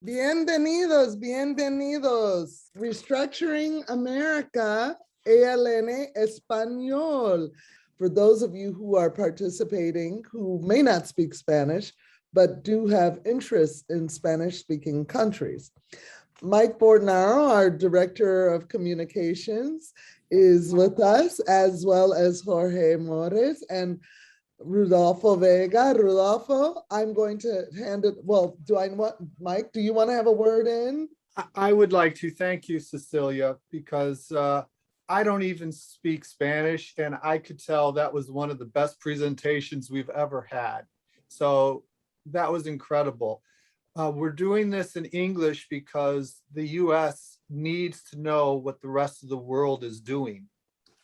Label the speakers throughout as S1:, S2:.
S1: Bienvenidos, bienvenidos. Restructuring America, ALN Español. For those of you who are participating who may not speak Spanish, but do have interest in Spanish-speaking countries. Mike Bornaro, our Director of Communications, is with us, as well as Jorge Mores and Rodolfo Vega. Rodolfo, I'm going to hand it, well, Mike, do you want to have a word in?
S2: I would like to thank you, Cecilia, because I don't even speak Spanish, and I could tell that was one of the best presentations we've ever had. So that was incredible. We're doing this in English because the US needs to know what the rest of the world is doing.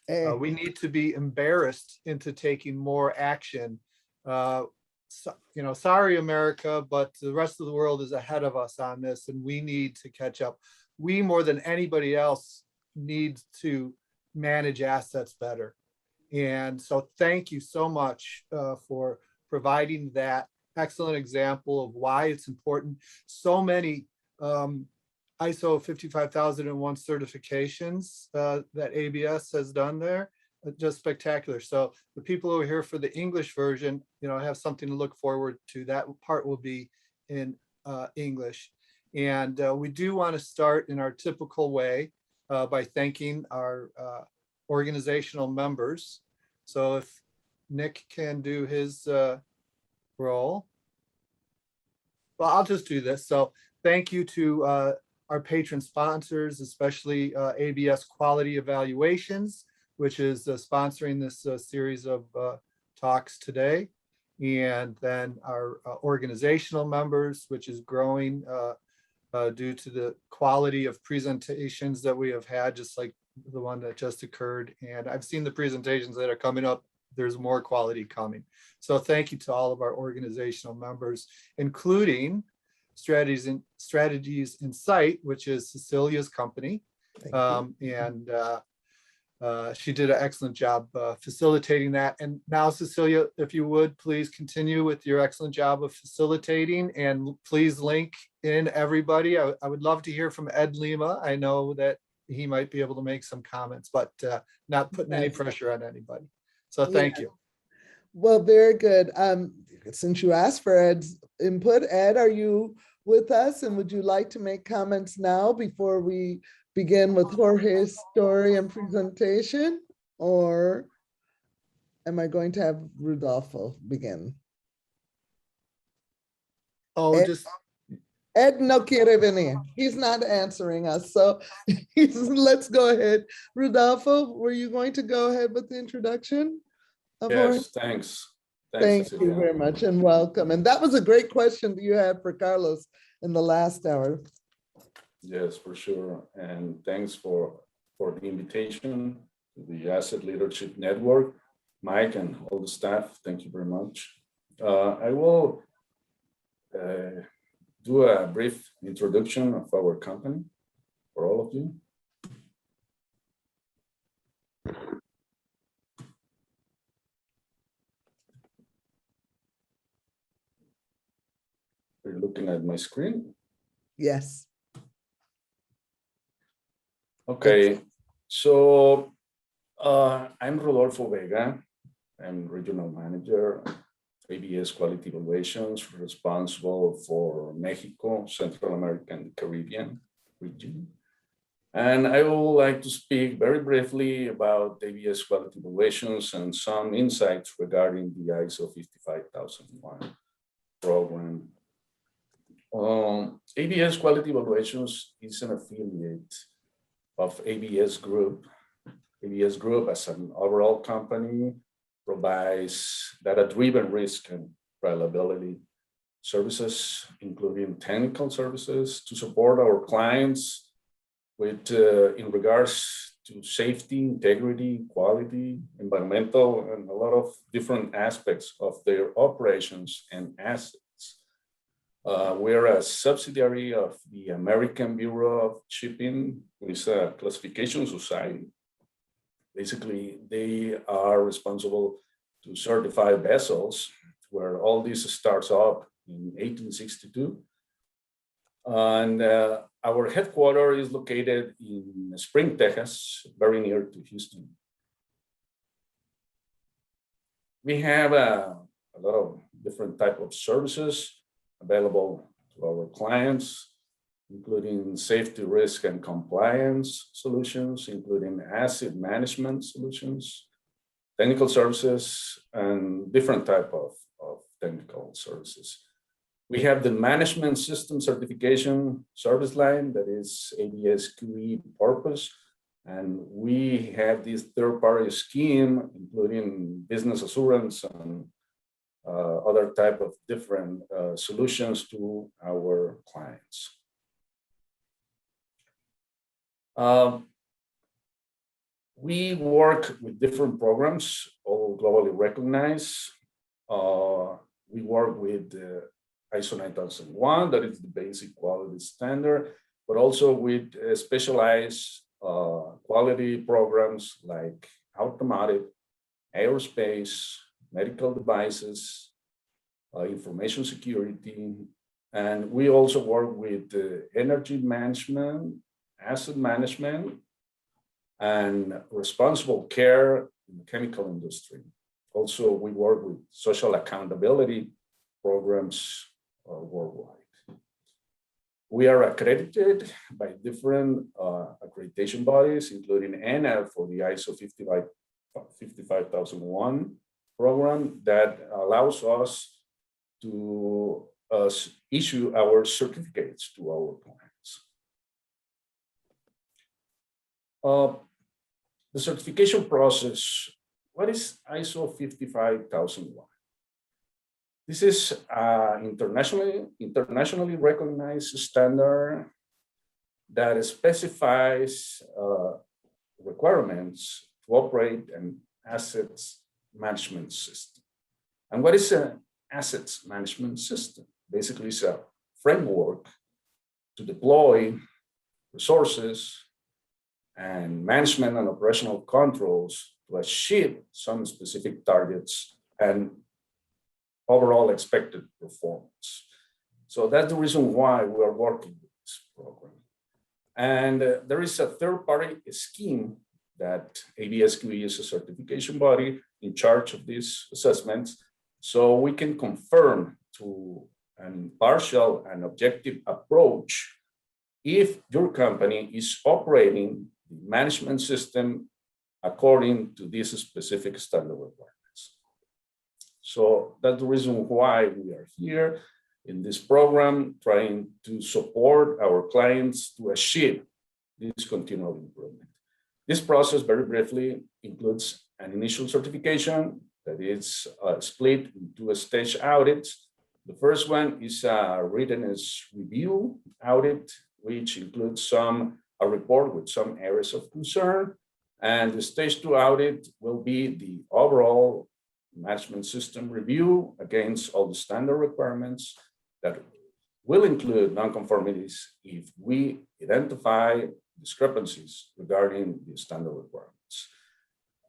S2: We need to be embarrassed into taking more action. Sorry, America, but the rest of the world is ahead of us on this, and we need to catch up. We, more than anybody else, need to manage assets better. And so thank you so much for providing that excellent example of why it's important. So many ISO 55001 certifications that ABS has done there, just spectacular. So the people who are here for the English version, have something to look forward to. That part will be in English. And we do want to start in our typical way by thanking our organizational members. So if Nick can do his role. Well, I'll just do this. So thank you to our patron sponsors, especially ABS Quality Evaluations, which is sponsoring this series of talks today. And then our organizational members, which is growing due to the quality of presentations that we have had, just like the one that just occurred. And I've seen the presentations that are coming up. There's more quality coming. So thank you to all of our organizational members, including Strategies Insight, which is Cecilia's company. She did an excellent job facilitating that. And now, Cecilia, if you would, please continue with your excellent job of facilitating, and please link in everybody. I would love to hear from Ed Lima. I know that he might be able to make some comments, but not putting any pressure on anybody. So thank you.
S1: Well, very good. Since you asked for Ed's input, Ed, are you with us? And would you like to make comments now before we begin with Jorge's story and presentation? Or am I going to have Rodolfo begin?
S2: Oh,
S1: Ed no quiere venir. He's not answering us. So let's go ahead. Rodolfo, were you going to go ahead with the introduction?
S3: Yes, thanks.
S1: Thank you very much and welcome. And that was a great question you had for Carlos in the last hour.
S3: Yes, for sure. And thanks for the invitation to the Asset Leadership Network. Mike and all the staff, thank you very much. I will do a brief introduction of our company for all of you. Are you looking at my screen?
S1: Yes.
S3: Okay, so I'm Rodolfo Vega. I'm Regional Manager, ABS Quality Evaluations, responsible for Mexico, Central America, and Caribbean region. And I would like to speak very briefly about ABS Quality Evaluations and some insights regarding the ISO 55001 program. ABS Quality Evaluations is an affiliate of ABS Group. ABS Group, as an overall company, provides data-driven risk and reliability services, including technical services to support our clients with in regards to safety, integrity, quality, environmental, and a lot of different aspects of their operations and assets. We're a subsidiary of the American Bureau of Shipping, which is a classification society. Basically, they are responsible to certify vessels, where all this starts up in 1862. And our headquarters is located in Spring, Texas, very near to Houston. We have a lot of different types of services available to our clients, including safety, risk, and compliance solutions, including asset management solutions, technical services, and different types of technical services. We have the management system certification service line that is ABS-QE purpose. And we have this third-party scheme, including business assurance and other type of different solutions to our clients. We work with different programs, all globally recognized. We work with ISO 9001, that is the basic quality standard, but also with specialized quality programs like automotive, aerospace, medical devices, information security. And we also work with energy management, asset management, and responsible care in the chemical industry. Also, we work with social accountability programs worldwide. We are accredited by different accreditation bodies, including Enel for the ISO 55001 program that allows us to issue our certificates to our clients. The certification process, what is ISO 55001? This is internationally recognized standard that specifies requirements to operate an assets management system. And what is an assets management system? Basically, it's a framework to deploy resources and management and operational controls to achieve some specific targets and overall expected performance. So that's the reason why we are working with this program. And there is a third-party scheme that ABS-QE is a certification body in charge of these assessments. So we can confirm to an impartial and objective approach if your company is operating the management system according to this specific standard requirements. So that's the reason why we are here in this program, trying to support our clients to achieve this continual improvement. This process, very briefly, includes an initial certification that is split into a stage audits. The first one is a readiness review audit, which includes a report with some areas of concern. And the stage 2 audit will be the overall management system review against all the standard requirements that will include nonconformities if we identify discrepancies regarding the standard requirements.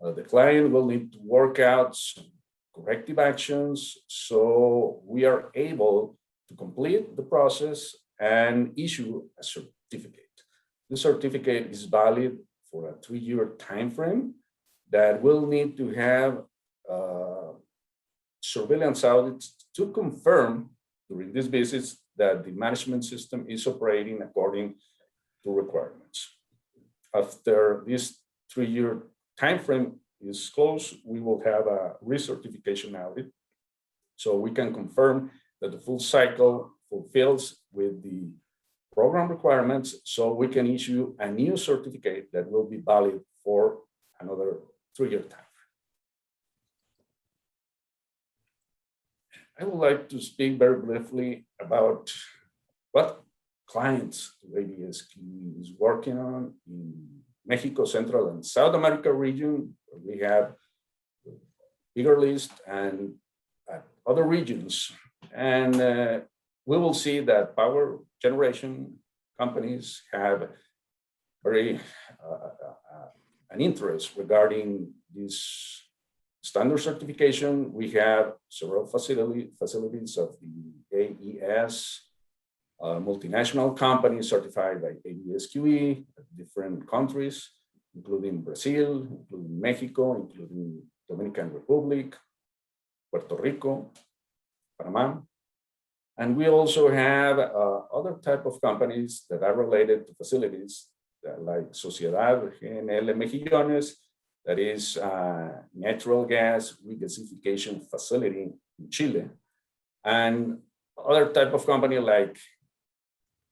S3: The client will need to work out some corrective actions so we are able to complete the process and issue a certificate. The certificate is valid for a 3-year time frame that will need to have surveillance audits to confirm during these visits that the management system is operating according to requirements. After this 3-year time frame is closed, we will have a recertification audit so we can confirm that the full cycle fulfills with the program requirements, so we can issue a new certificate that will be valid for another 3-year time. I would like to speak very briefly about what clients ABS-QE is working on in Mexico, Central and South America region. We have a bigger list and other regions. And we will see that power generation companies have very an interest regarding this standard certification. We have several facilities of the AES multinational companies certified by ABSQE, different countries, including Brazil, including Mexico, including Dominican Republic, Puerto Rico, Panama. And we also have other type of companies that are related to facilities like Sociedad Enel Mejillones, that is a natural gas regasification facility in Chile, and other type of company like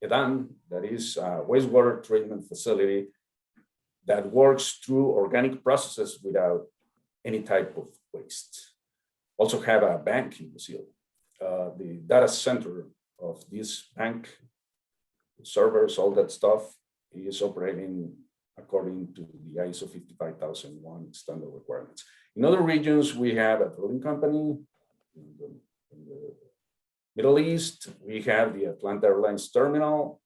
S3: EDAN, that is a wastewater treatment facility that works through organic processes without any type of waste. Also have a bank in Brazil. The data center of this bank, servers, all that stuff, is operating according to the ISO 55001 standard requirements. In other regions, we have a drilling company. In the Middle East, we have the Atlanta Airlines terminal.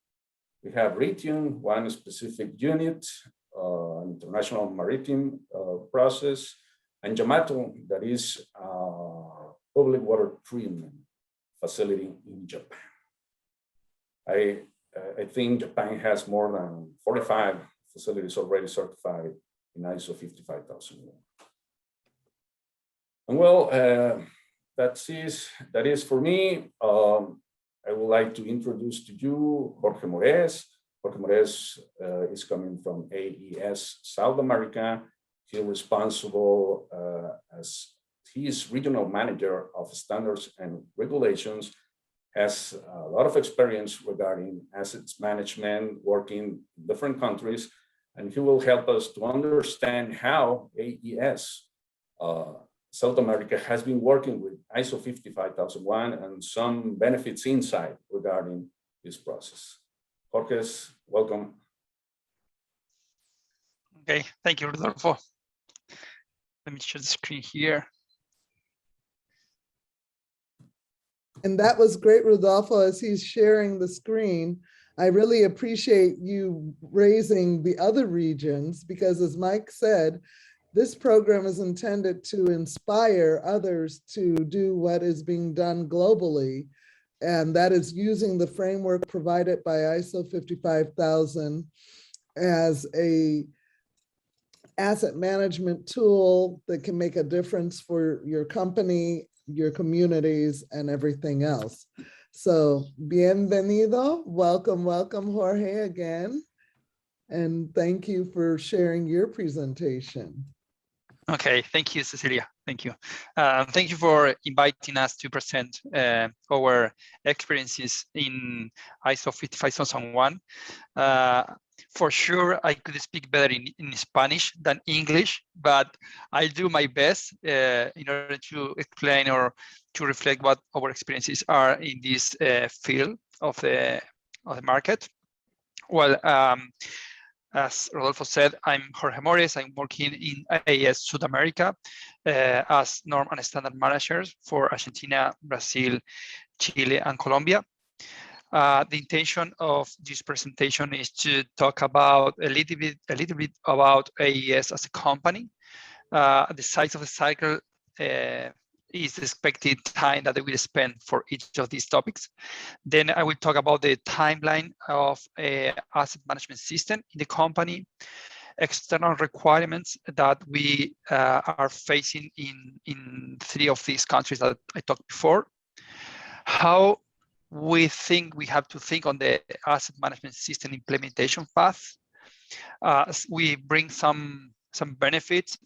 S3: We have Ritium, one specific unit, international maritime process, and Yamato, that is public water treatment facility in Japan. I think Japan has more than 45 facilities already certified in ISO 55001. And well, that is for me. I would like to introduce to you Jorge Mores. Jorge Mores is coming from AES South America. He's responsible as he is regional manager of standards and regulations, has a lot of experience regarding assets management, working in different countries, and he will help us to understand how AES South America has been working with ISO 55001 and some benefits inside regarding this process. Jorge, welcome.
S4: Okay, thank you, Rodolfo. Let me share the screen here.
S1: And that was great, Rodolfo, as he's sharing the screen. I really appreciate you raising the other regions because, as Mike said, this program is intended to inspire others to do what is being done globally, and that is using the framework provided by ISO 55000 as a asset management tool that can make a difference for your company, your communities, and everything else. So, bienvenido, welcome, Jorge, again. And thank you for sharing your presentation. Okay,
S4: thank you, Cecilia. Thank you. Thank you for inviting us to present our experiences in ISO 55001. For sure, I could speak better in Spanish than English, but I'll do my best in order to explain or to reflect what our experiences are in this field of the market. Well, as Rodolfo said, I'm Jorge Mores. I'm working in AES South America as norm and standard manager for Argentina, Brazil, Chile, and Colombia. The intention of this presentation is to talk about a little bit about AES as a company, the size of the cycle is the expected time that we will spend for each of these topics. Then I will talk about the timeline of an asset management system in the company, external requirements that we are facing in 3 of these countries that I talked before, how we think we have to think on the asset management system implementation path. We bring some benefits,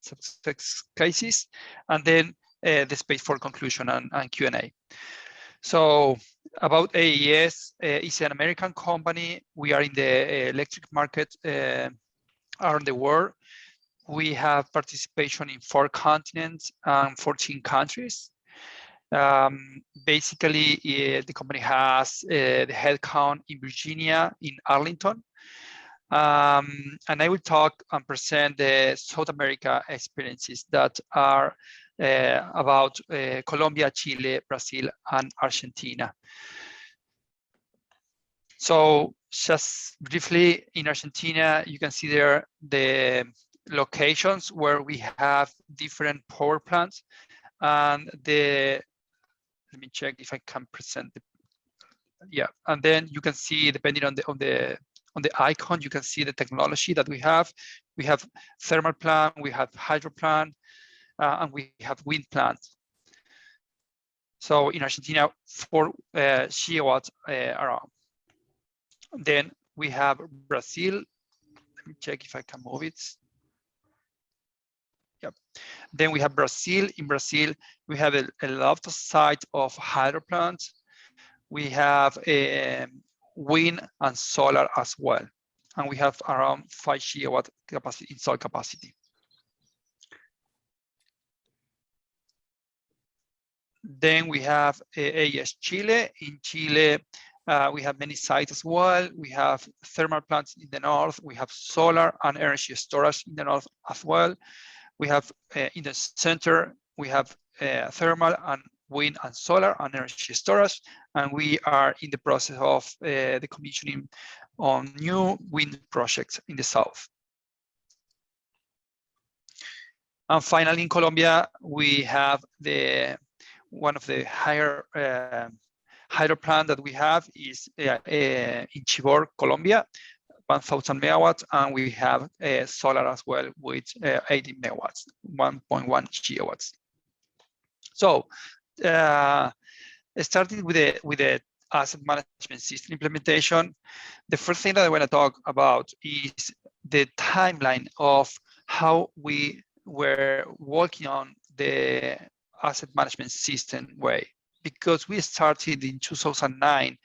S4: success cases, and then the space for conclusion and Q&A. So about AES, it's an American company. We are in the electric market around the world. We have participation in 4 continents and 14 countries. Basically, the company has the headcount in Virginia, in Arlington. And I will talk and present the South America experiences that are about Colombia, Chile, Brazil, and Argentina. So just briefly, in Argentina, you can see there the locations where we have different power plants. And let me check if I can present yeah. And then you can see, depending on the icon, you can see the technology that we have. We have thermal plant, we have hydro plant, and we have wind plant. So in Argentina, 4 gigawatts around. Then we have Brazil. Let me check if I can move it. Yep. Then we have Brazil. In Brazil, we have a lot of sites of hydro plants. We have wind and solar as well. And we have around 5 gigawatt capacity, installed capacity. Then we have AES Chile. In Chile, we have many sites as well. We have thermal plants in the north. We have solar and energy storage in the north as well. We have in the center, we have thermal and wind and solar and energy storage. And we are in the process of the commissioning on new wind projects in the south. And finally, in Colombia, we have one of the higher hydro plant that we have is in Chivor, Colombia, 1,000 megawatts, and we have solar as well with 80 megawatts, 1.1 gigawatts. So, starting with the asset management system implementation, the first thing that I want to talk about is the timeline of how we were working on the asset management system way, because we started in 2009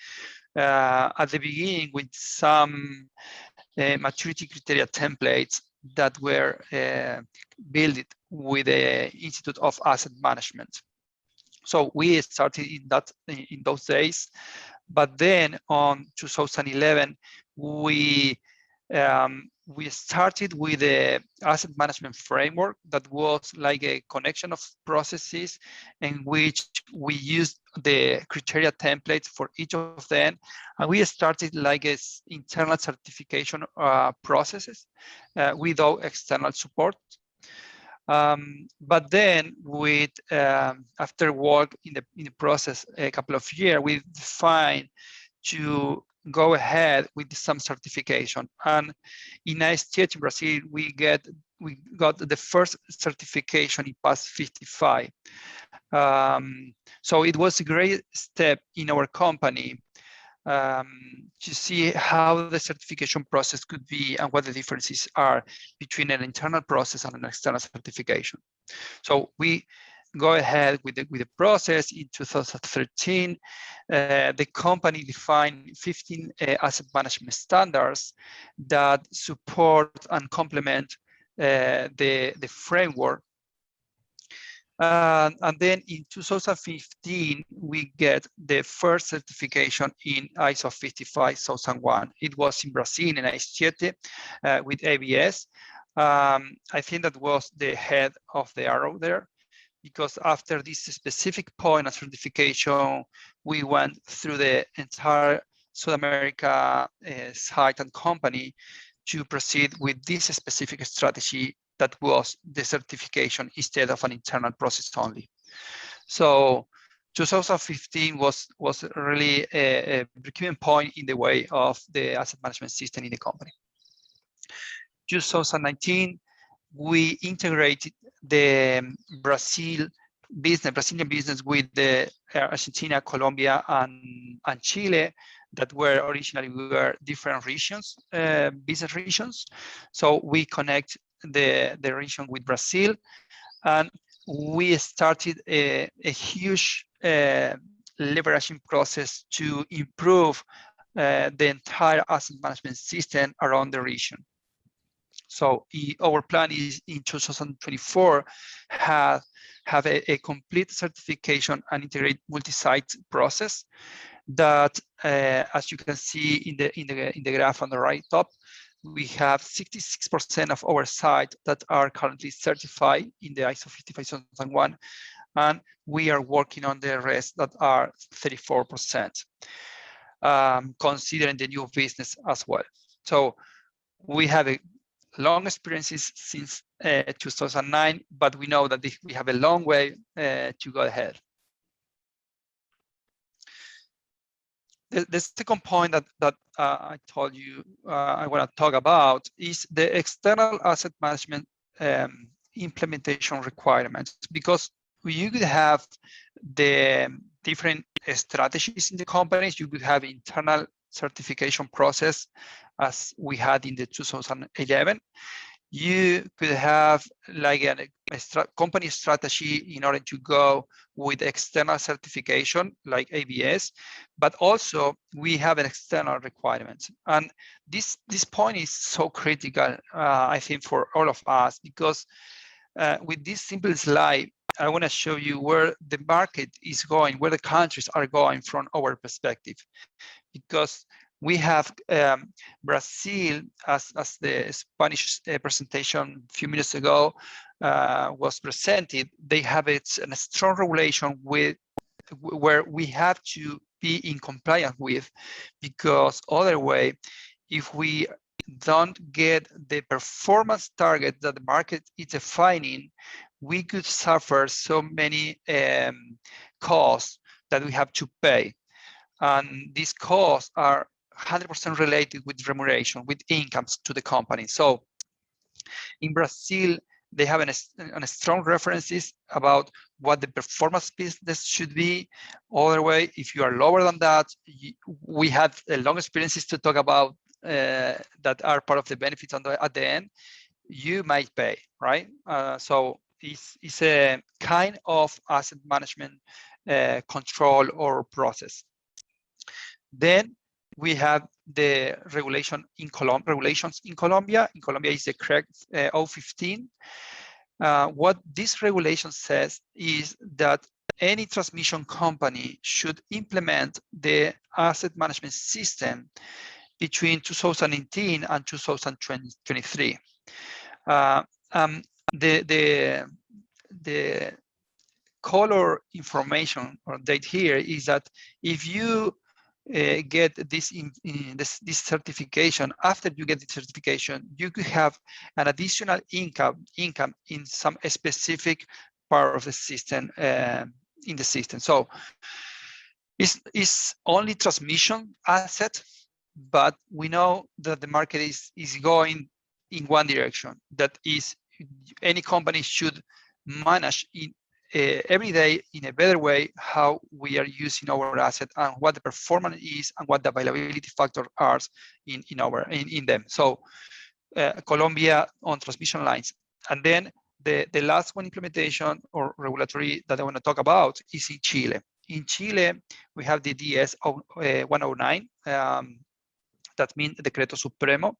S4: at the beginning with some maturity criteria templates that were built with the Institute of Asset Management. So we started in those days, but then on 2011 we started with the asset management framework that was like a connection of processes in which we used the criteria templates for each of them. And we started like a internal certification processes without external support. But then with after work in the process a couple of years, we defined to go ahead with some certification. And in HSEQ in Brazil, we got the first certification in PAS 55. So it was a great step in our company to see how the certification process could be and what the differences are between an internal process and an external certification. So we go ahead with the process. In 2013, the company defined 15 asset management standards that support and complement the framework. And then in 2015, we get the first certification in ISO 55001. It was in Brazil, in HSEQ, with ABS. I think that was the head of the arrow there, because after this specific point of certification, we went through the entire South America site and company to proceed with this specific strategy that was the certification instead of an internal process only. So 2015 was really a breaking point in the way of the asset management system in the company. 2019, we integrated the Brazilian business with the Argentina, Colombia, and Chile that were originally different regions, business regions. So we connect the region with Brazil, and we started a huge leveraging process to improve the entire asset management system around the region. So our plan is in 2024 have a complete certification and integrate multi-site process that, as you can see in the graph on the right top, we have 66% of our sites that are currently certified in the ISO 55001, and we are working on the rest that are 34%, considering the new business as well. So we have a long experiences since 2009, but we know that we have a long way to go ahead. the second point that I told you I want to talk about is the external asset management implementation requirements, because you could have the different strategies in the companies. You could have internal certification process as we had in the 2011. You could have like a company strategy in order to go with external certification like ABS, but also we have an external requirement. And this point is so critical, I think, for all of us, because with this simple slide, I want to show you where the market is going, where the countries are going from our perspective. Because we have Brazil, as the Spanish presentation a few minutes ago was presented. They have a strong regulation with where we have to be in compliance with, because other way, if we don't get the performance target that the market is defining, we could suffer so many costs that we have to pay. And these costs are 100% related with remuneration, with incomes to the company. So in Brazil, they have a strong references about what the performance business should be. Other way, if you are lower than that, we have long experiences to talk about that are part of the benefits at the end, you might pay, right? So it's a kind of asset management control or process. Then we have the regulations in Colombia. In Colombia is the CREG 015. What this regulation says is that any transmission company should implement the asset management system between 2019 and 2023. The color information or date here is that if you get this certification, after you get the certification, you could have an additional income in some specific part of the system, in the system. So it's only transmission asset, but we know that the market is going in one direction. That is, any company should manage in every day in a better way how we are using our asset and what the performance is and what the availability factor are in them. So Colombia on transmission lines. And then the last one implementation or regulatory that I want to talk about is in Chile. In Chile, we have the DS 109, that means Decreto Supremo.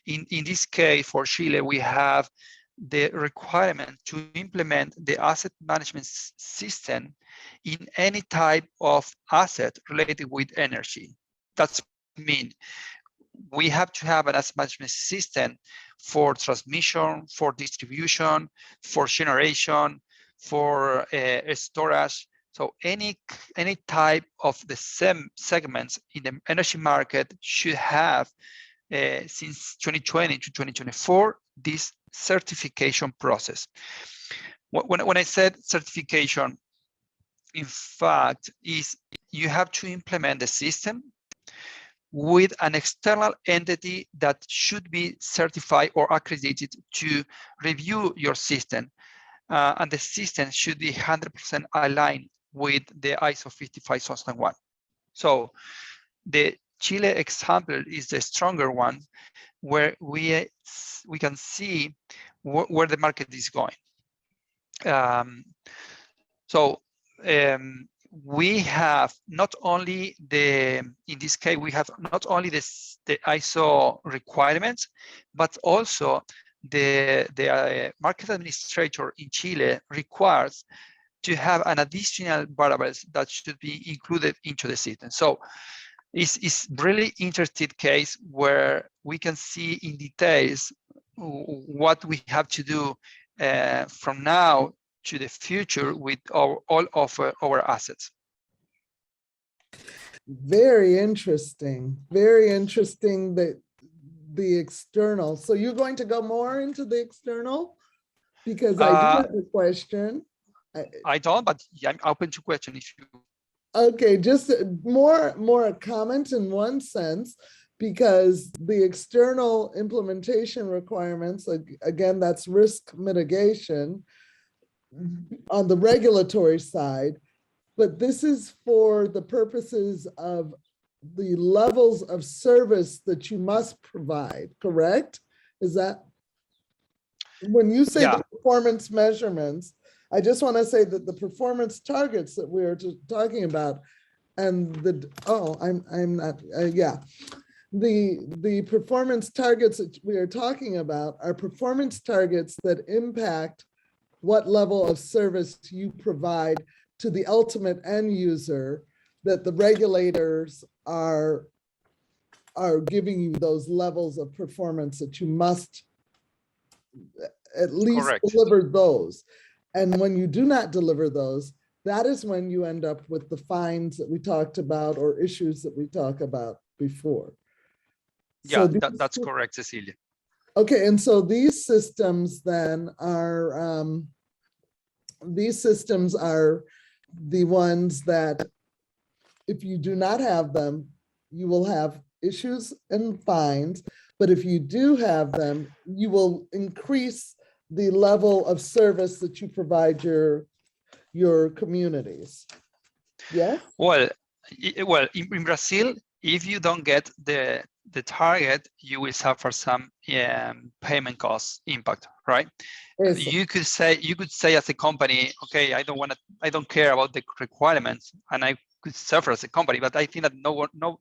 S4: In this case, for Chile, we have the requirement to implement the asset management system in any type of asset related with energy. That's mean we have to have an asset management system for transmission, for distribution, for generation, for storage. So any type of the same segments in the energy market should have since 2020 to 2024 this certification process. When I said certification, in fact, is you have to implement the system with an external entity that should be certified or accredited to review your system. And the system should be 100% aligned with the ISO 55001. So the Chile example is the stronger one, where we can see where the market is going. We have not only in this case, we have not only the ISO requirements, but also the market administrator in Chile requires to have an additional variables that should be included into the system. So it's really interesting case where we can see in details what we have to do from now to the future with all of our assets.
S1: Very interesting that the external. So you're going to go more into the external? Because I do have a question.
S4: I don't, but I'm open to question if you.
S1: Okay, just more a comment in one sense, because the external implementation requirements, again, that's risk mitigation on the regulatory side, but this is for the purposes of the levels of service that you must provide, correct? Is that, when you say the performance measurements, I just want to say that the performance targets that we are talking about, and the, I'm not, yeah. The performance targets that we are talking about are performance targets that impact what level of service you provide to the ultimate end user, that the regulators are giving you those levels of performance that you must at least deliver those. And when you do not deliver those, that is when you end up with the fines that we talked about or issues that we talked about before.
S4: Yeah, so that's correct, Cecilia.
S1: Okay, and so these systems then are, the ones that if you do not have them, you will have issues and fines. But if you do have them, you will increase the level of service that you provide your communities. Yeah.
S4: Well, in Brazil, if you don't get the target, you will suffer some payment cost impact, right? Yes. You could say as a company, okay, I don't care about the requirements, and I could suffer as a company, but I think that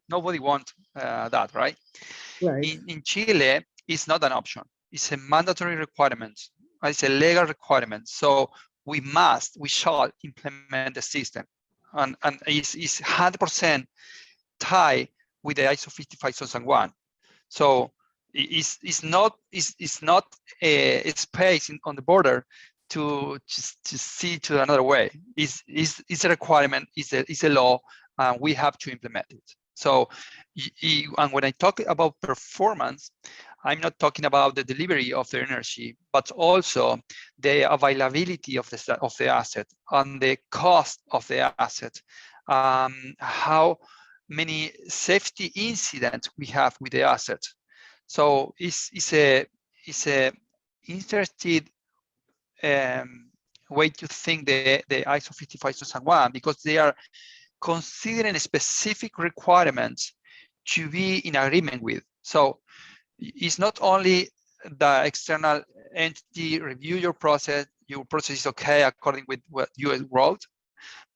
S4: nobody wants that, right?
S1: Right.
S4: In Chile, it's not an option. It's a mandatory requirement. It's a legal requirement. So we shall implement the system, and it's 100% tied with the ISO 55001. So it's not a space on the border to see to another way. It's a requirement. It's a law, and we have to implement it. So, and when I talk about performance, I'm not talking about the delivery of the energy, but also the availability of the asset and the cost of the asset. How many safety incidents we have with the asset. So it's a interesting way to think the ISO 55001, because they are considering specific requirements to be in agreement with. So it's not only the external entity review your process is okay according with what you wrote,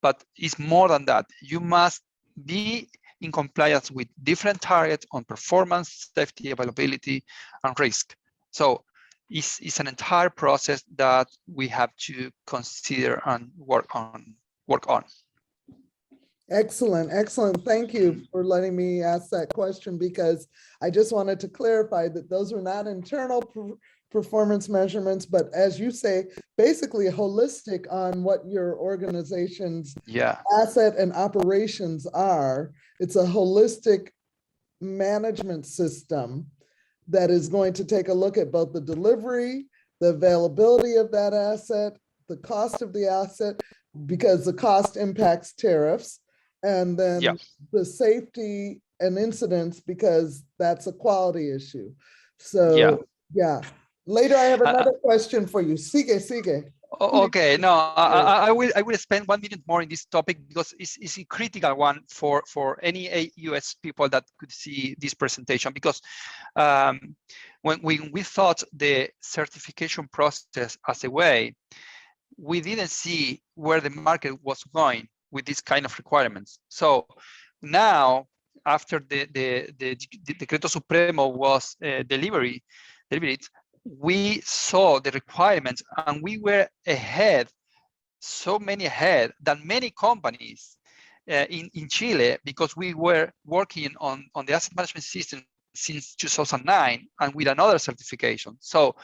S4: but it's more than that. You must be in compliance with different targets on performance, safety, availability, and risk. So it's an entire process that we have to consider and work on.
S1: Excellent, excellent. Thank you for letting me ask that question, because I just wanted to clarify that those were not internal performance measurements, but as you say, basically holistic on what your organization's asset and operations are. It's a holistic management system that is going to take a look at both the delivery, the availability of that asset, the cost of the asset, because the cost impacts tariffs, and then the safety and incidents, because that's a quality issue. So yeah. Later, I have another question for you. Sigue.
S4: Okay, no, I will spend 1 minute more in this topic, because it's a critical one for any US people that could see this presentation, because when we thought the certification process as a way, we didn't see where the market was going with this kind of requirements. So now, after the Decreto Supremo was delivered, we saw the requirements, and we were ahead, so many ahead than many companies in Chile, because we were working on the asset management system since 2009 and with another certification. So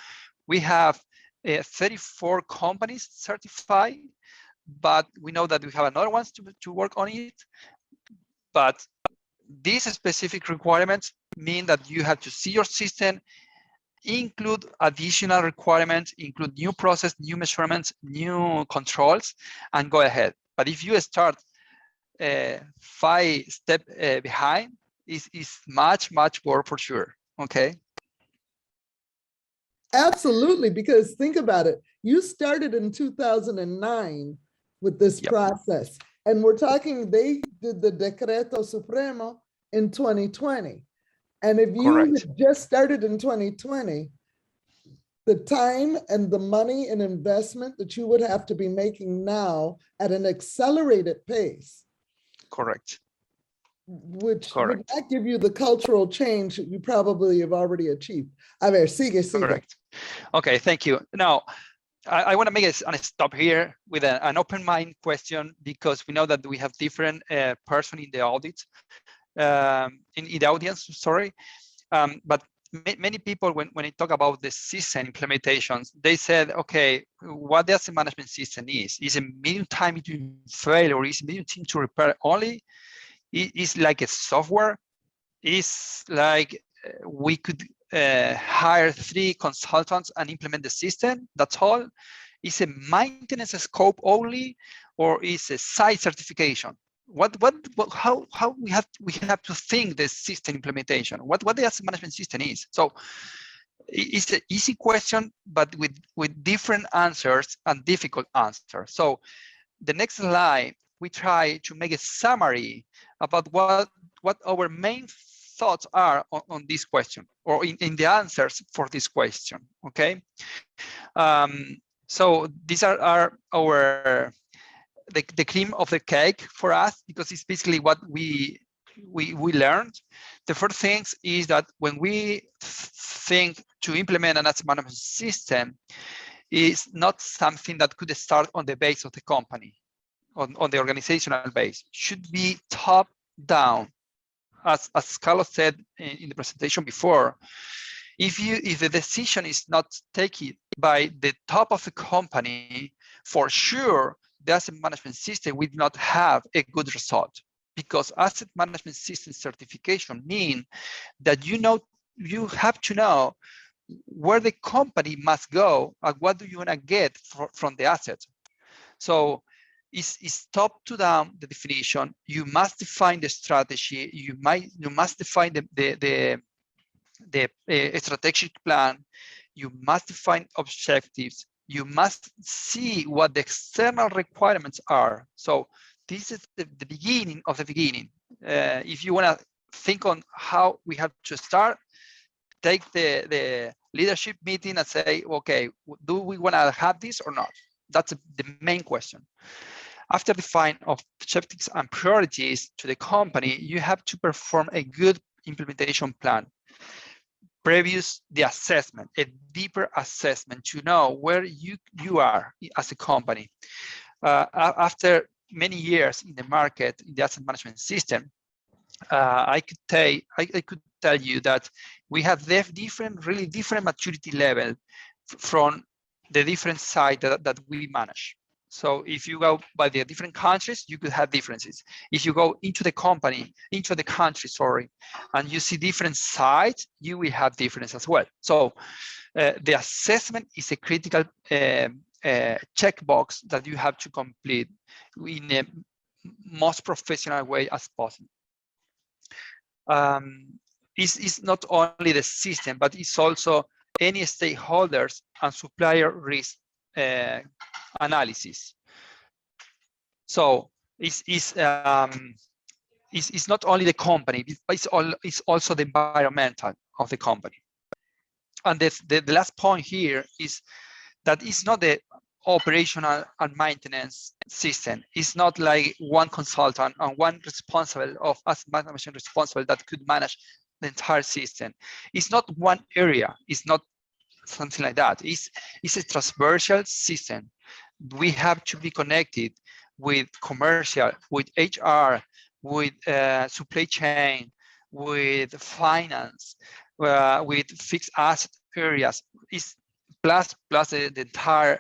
S4: we have 34 companies certified, but we know that we have another ones to work on it. But these specific requirements mean that you have to see your system, include additional requirements, include new process, new measurements, new controls, and go ahead. But if you start 5 steps behind is much work for sure. Okay.
S1: Absolutely, because think about it. You started in 2009 with this process, and we're talking, they did the Decreto Supremo in 2020. And if you had just started in 2020, the time and the money and investment that you would have to be making now at an accelerated pace.
S4: Correct.
S1: Which would not give you the cultural change that you probably have already achieved. A ver, sigue.
S4: Correct. Okay, thank you. Now, I want to make a stop here with an open mind question, because we know that we have different person in the audit, in the audience, sorry. But many people, when they talk about the system implementations, they said, okay, what the asset management system is a medium time to fail, or is a medium time to repair only? It's like a software. It's like we could hire 3 consultants and implement the system. That's all. Is a maintenance scope only, or is a site certification? How we have to think the system implementation? What the asset management system is? So it's an easy question, but with different answers and difficult answers. So the next slide, we try to make a summary about what our main thoughts are on this question, or in the answers for this question. Okay. So these are our the cream of the cake for us, because it's basically what we learned. The first thing is that when we think to implement an asset management system, is not something that could start on the base of the company, on the organizational base. Should be top down, as Carlos said in the presentation before. If the decision is not taken by the top of the company, for sure the asset management system will not have a good result, because asset management system certification means that you have to know where the company must go and what do you want to get from the asset. So it's top to down the definition. You must define the strategy. You must define the strategic plan. You must define objectives. You must see what the external requirements are. So this is the beginning of the beginning. If you want to think on how we have to start, take the leadership meeting and say, okay, do we want to have this or not? That's the main question. After defining objectives and priorities to the company, you have to perform a good implementation plan. Previous the assessment, a deeper assessment to know where you are as a company. After many years in the market, in the asset management system, I could tell you that we have really different maturity level from the different sites that we manage. So if you go by the different countries, you could have differences. If you go into the company, into the country, sorry, and you see different sites, you will have difference as well. So the assessment is a critical checkbox that you have to complete in the most professional way as possible. It's not only the system, but it's also any stakeholders and supplier risk analysis. So it's not only the company, it's also the environmental of the company. And the last point here is that it's not the operational and maintenance system. It's not like one consultant and one responsible of asset management responsible that could manage the entire system. It's not one area. It's not something like that. It's a transversal system. We have to be connected with commercial, with HR, with supply chain, with finance, with fixed asset areas. It's plus the entire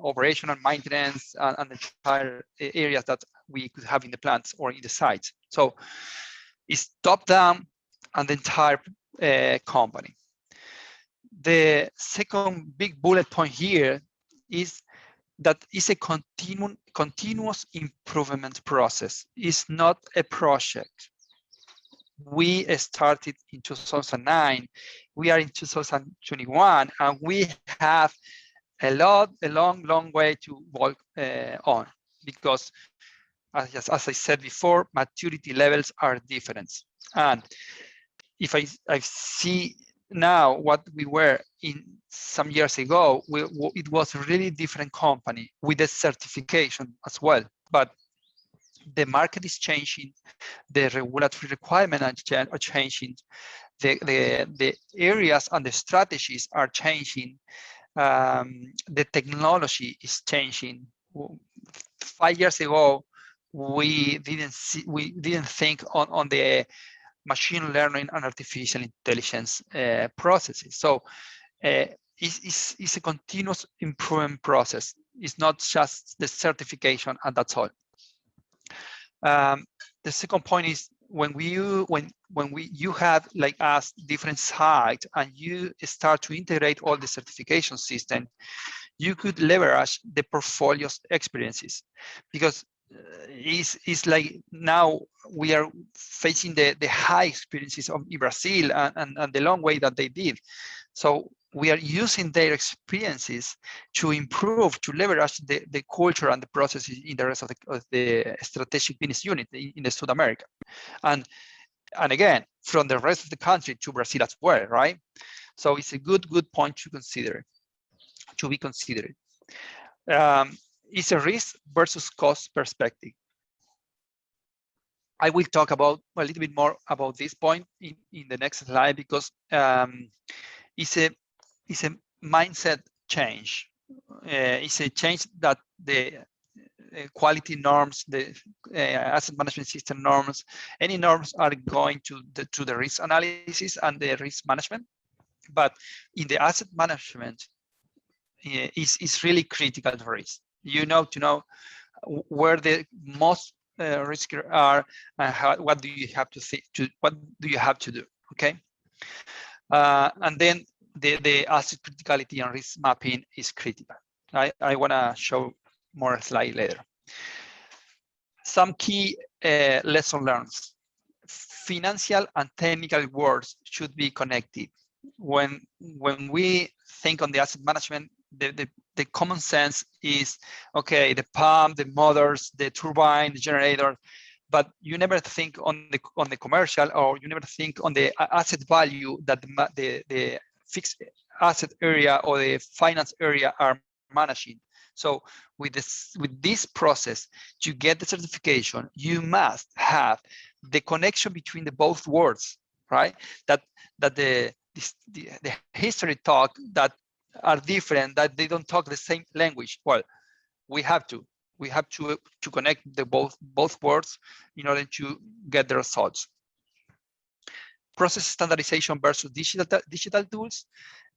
S4: operational maintenance and the entire areas that we could have in the plants or in the sites. So it's top down and the entire company. The second big bullet point here is that is a continuous improvement process. It's not a project. We started in 2009. We are in 2021, and we have a long way to walk on, because as I said before, maturity levels are different. And if I see now what we were in some years ago, it was a really different company with a certification as well. But the market is changing, the regulatory requirements are changing, the areas and the strategies are changing, the technology is changing. 5 years ago, we didn't think on the machine learning and artificial intelligence processes. So it's a continuous improvement process. It's not just the certification and that's all. The second point is when you have, like us, different sites and you start to integrate all the certification system, you could leverage the portfolio's experiences, because it's like now we are facing the high experiences of Brazil and the long way that they did. So we are using their experiences to improve, to leverage the culture and the processes in the rest of the strategic business unit in the South America. And again, from the rest of the country to Brazil as well, right? So it's a good point to consider, to be considered. It's a risk versus cost perspective. I will talk about a little bit more about this point in the next slide, because it's a mindset change. It's a change that the quality norms, the asset management system norms, any norms are going to the risk analysis and the risk management. But in the asset management, it's really critical to risk. You know, to know where the most risks are and what do you have to think, what do you have to do, okay? And then the asset criticality and risk mapping is critical. I want to show more slide later. Some key lesson learned. Financial and technical words should be connected. When we think on the asset management, the common sense is, okay, the pump, the motors, the turbine, the generator, but you never think on the commercial, or you never think on the asset value that the fixed asset area or the finance area are managing. So with this process, to get the certification, you must have the connection between the both words, right? That the history talk that are different, that they don't talk the same language. Well, we have to connect the both words in order to get the results. Process standardization versus digital tools.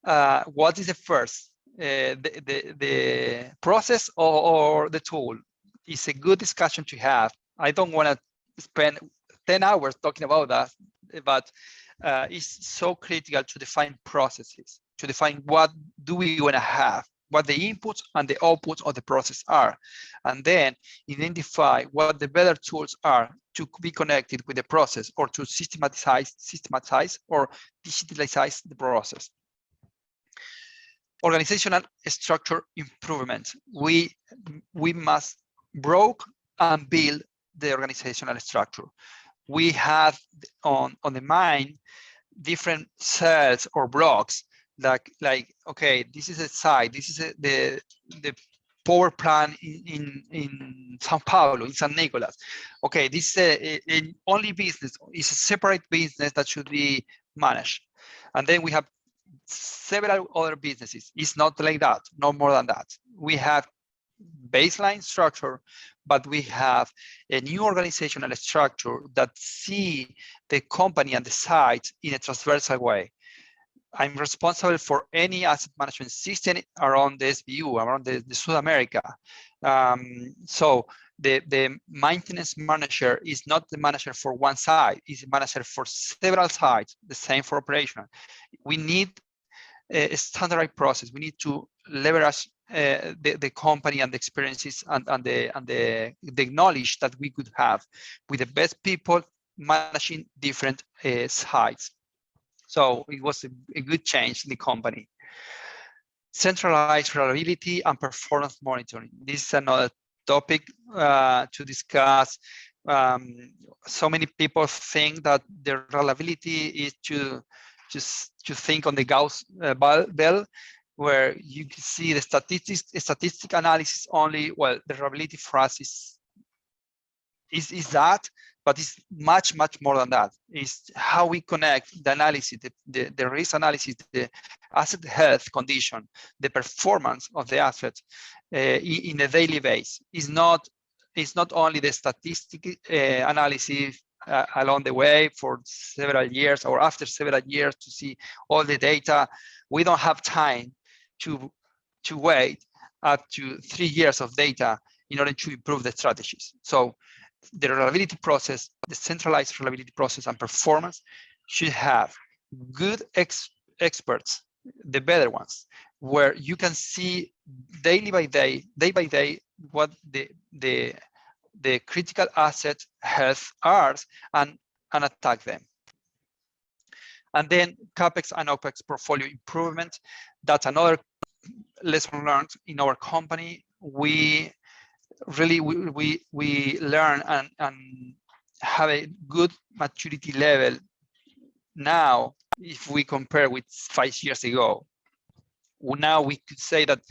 S4: What is the first? The process or the tool? It's a good discussion to have. I don't want to spend 10 hours talking about that, but it's so critical to define processes, to define what do we want to have, what the inputs and the outputs of the process are, and then identify what the better tools are to be connected with the process, or to systematize or digitalize the process. Organizational structure improvement. We must broke and build the organizational structure. We have on the mind different cells or blocks, like okay, this is a site, this is the power plant in São Paulo, in San Nicolas. Okay, this is a only business, it's a separate business that should be managed. And then we have several other businesses. It's not like that, no more than that. We have baseline structure, but we have a new organizational structure that see the company and the site in a transversal way. I'm responsible for any asset management system around the SBU, around the South America. So the maintenance manager is not the manager for one site, is a manager for several sites, the same for operation. We need a standardized process. We need to leverage the company and the experiences and the knowledge that we could have with the best people managing different sites. So it was a good change in the company. Centralized reliability and performance monitoring. This is another topic to discuss. So many people think that the reliability is to think on the Gauss bell, where you can see the statistic analysis only. Well, the reliability for us is that, but it's much more than that. It's how we connect the analysis, the risk analysis, the asset health condition, the performance of the asset in a daily basis. It's not only the statistic analysis along the way for several years or after several years to see all the data. We don't have time to wait up to 3 years of data in order to improve the strategies. So the reliability process, the centralized reliability process and performance should have good experts, the better ones, where you can see day by day, what the critical asset health are and attack them. And then CapEx and OpEx portfolio improvement. That's another lesson learned in our company. We learn and have a good maturity level now if we compare with 5 years ago. Now we could say that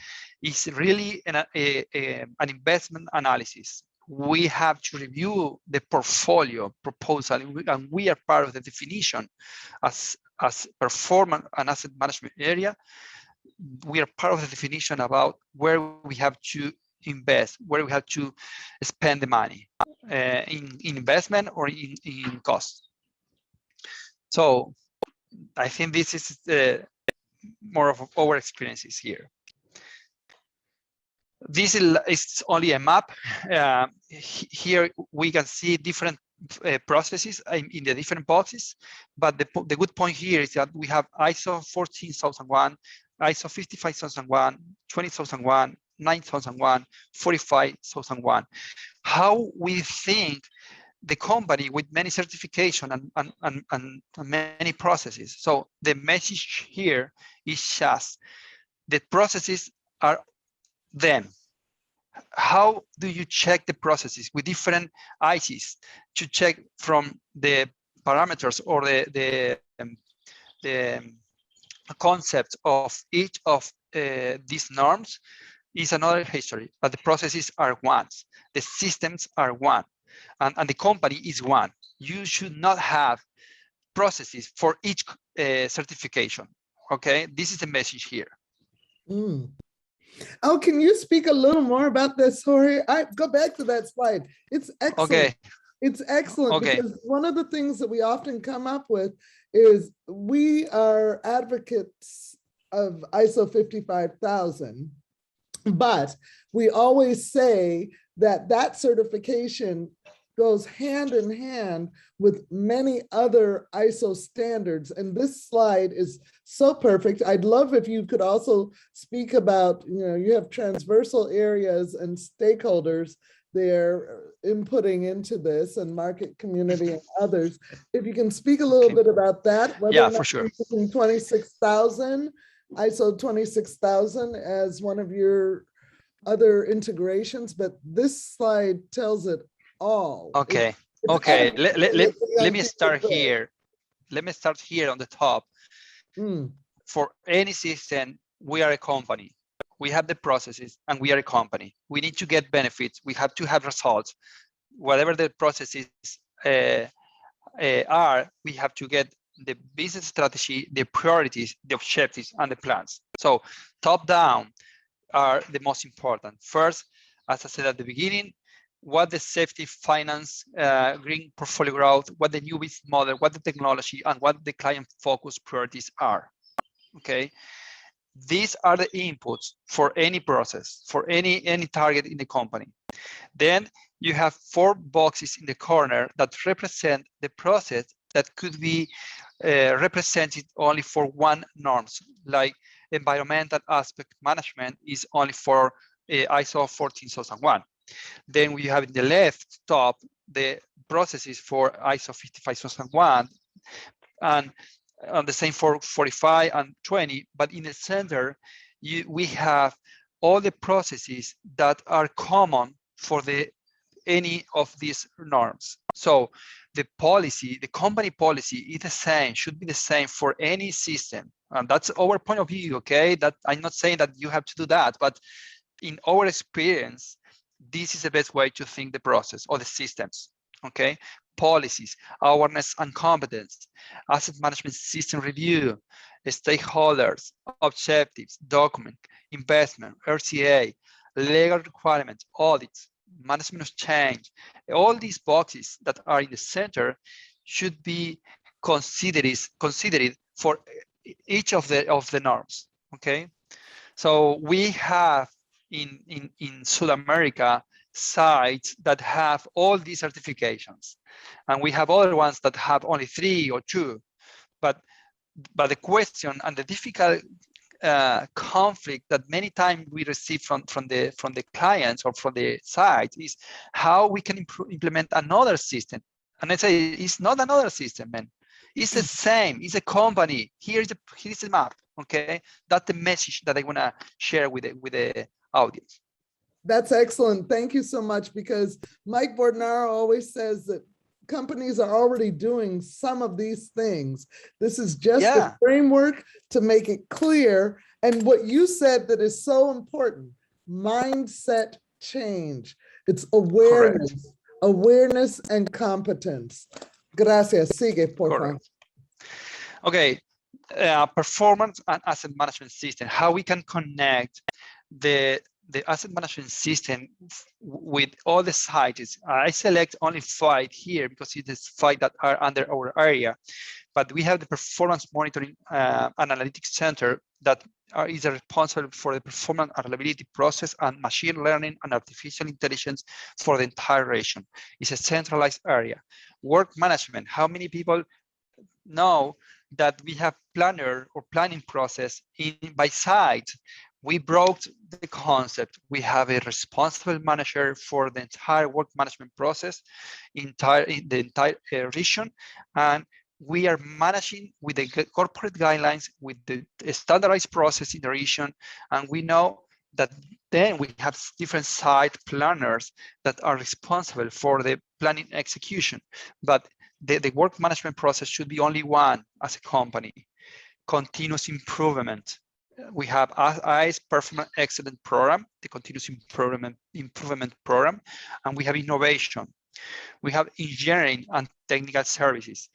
S4: it's really an investment analysis. We have to review the portfolio proposal, and we are part of the definition as performance and asset management area. We are part of the definition about where we have to invest, where we have to spend the money in investment or in cost. So I think this is more of our experiences here. This is only a map. Here we can see different processes in the different boxes, but the good point here is that we have ISO 14001, ISO 55001, 20001, 9001, 45001. How we think the company with many certification and many processes. So the message here is just the processes are them. How do you check the processes with different ICs to check from the parameters or the concept of each of these norms is another history, but the processes are one, the systems are one, and the company is one. You should not have processes for each certification. Okay, this is the message here.
S1: Oh, can you speak a little more about this, Jorge? I go back to that slide. It's excellent.
S4: Okay.
S1: It's excellent
S4: Okay.
S1: Because one of the things that we often come up with is we are advocates of ISO 55000, but we always say that that certification goes hand in hand with many other ISO standards. And this slide is so perfect. I'd love if you could also speak about, you have transversal areas and stakeholders they're inputting into this, and market community and others. If you can speak a little bit about that.
S4: Yeah, for sure.
S1: 26,000, ISO 26,000 as one of your other integrations, but this slide tells it all.
S4: Okay. Let me start here. Let me start here on the top. For any system, we are a company. We have the processes and we are a company. We need to get benefits. We have to have results. Whatever the processes are, we have to get the business strategy, the priorities, the objectives, and the plans. So top down are the most important. First, as I said at the beginning, what the safety, finance, green portfolio growth, what the new business model, what the technology, and what the client focus priorities are. Okay, these are the inputs for any process, for any target in the company. Then you have 4 boxes in the corner that represent the process that could be represented only for one norms, like environmental aspect management is only for ISO 14001. Then we have in the left top the processes for ISO 55001, and on the same for 45 and 20, but in the center, we have all the processes that are common for any of these norms. So the policy, the company policy is the same, should be the same for any system. And that's our point of view, okay? That I'm not saying that you have to do that, but in our experience, this is the best way to think the process or the systems, okay? Policies, awareness and competence, asset management system review, stakeholders, objectives, document, investment, RCA, legal requirements, audits, management of change. All these boxes that are in the center should be considered for each of the norms, okay? So we have in South America sites that have all these certifications, and we have other ones that have only 3 or 2. But the question and the difficult conflict that many times we receive from the clients or from the site is how we can implement another system. And I say it's not another system, man. It's the same. It's a company. Here's the map. Okay, that's the message that I want to share with the audience.
S1: That's excellent. Thank you so much, because Mike Bordenaro always says that companies are already doing some of these things. This is just a framework to make it clear. And what you said that is so important, mindset change. It's awareness,
S4: Correct.
S1: Awareness and competence. Gracias. Sigue, por favor.
S4: Okay. Performance and asset management system, how we can connect the asset management system with all the sites. I select only 5 here because it is 5 that are under our area, but we have the performance monitoring and analytics center that is responsible for the performance and reliability process and machine learning and artificial intelligence for the entire region. It's a centralized area. Work management, how many people know that we have planner or planning process by site? We broke the concept. We have a responsible manager for the entire work management process in the entire region, and we are managing with the corporate guidelines, with the standardized process in the region, and we know that then we have different site planners that are responsible for the planning execution. But the work management process should be only one as a company. Continuous improvement. We have ICE Performance Excellence Program, the continuous improvement program, and we have innovation. We have engineering and technical services.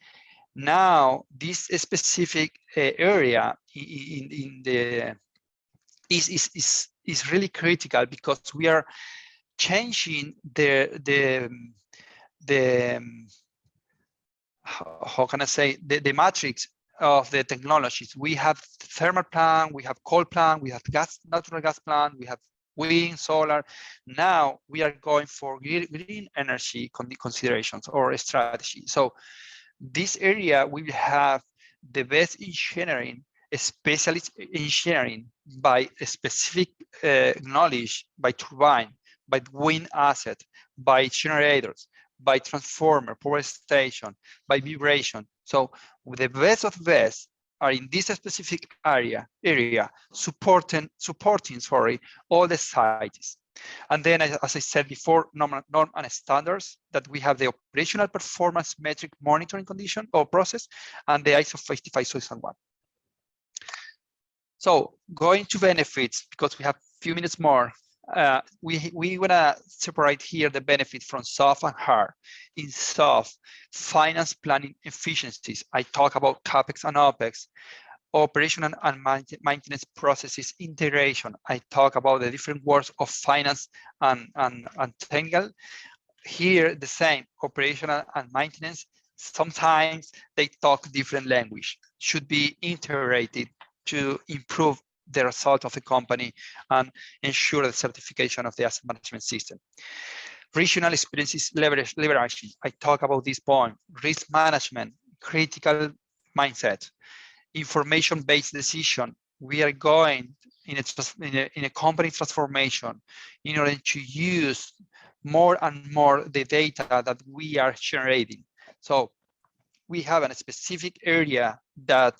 S4: Now, this specific area in the is really critical, because we are changing the how can I say, the matrix of the technologies. We have thermal plant, we have coal plant, we have natural gas plant, we have wind, solar. Now we are going for green energy considerations or strategy. So this area we will have the best engineering, specialist engineering by a specific knowledge, by turbine, by wind asset, by generators, by transformer, power station, by vibration. So the best of best are in this specific area supporting all the sites. And then, as I said before, norm and standards, that we have the operational performance metric monitoring condition or process, and the ISO 55001. So going to benefits, because we have a few minutes more. We want to separate here the benefit from soft and hard. In soft, finance planning efficiencies. I talk about CapEx and OpEx. Operational and maintenance processes integration. I talk about the different words of finance and technical. Here, the same, operational and maintenance. Sometimes they talk different language. Should be integrated to improve the result of the company and ensure the certification of the asset management system. Regional experiences leveraging. I talk about this point. Risk management, critical mindset. Information-based decision. We are going in a company transformation in order to use more and more the data that we are generating. So we have a specific area that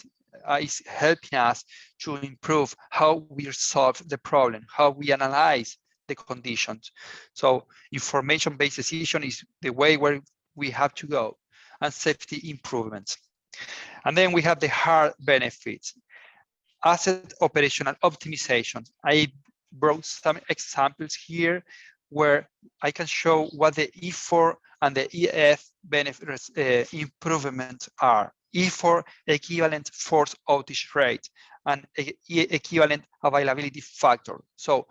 S4: is helping us to improve how we solve the problem, how we analyze the conditions. So information-based decision is the way where we have to go, and safety improvements. And then we have the hard benefits. Asset operational optimization. I brought some examples here where I can show what the E4 and the EF benefits improvements are. E4 equivalent force outage rate and equivalent availability factor. So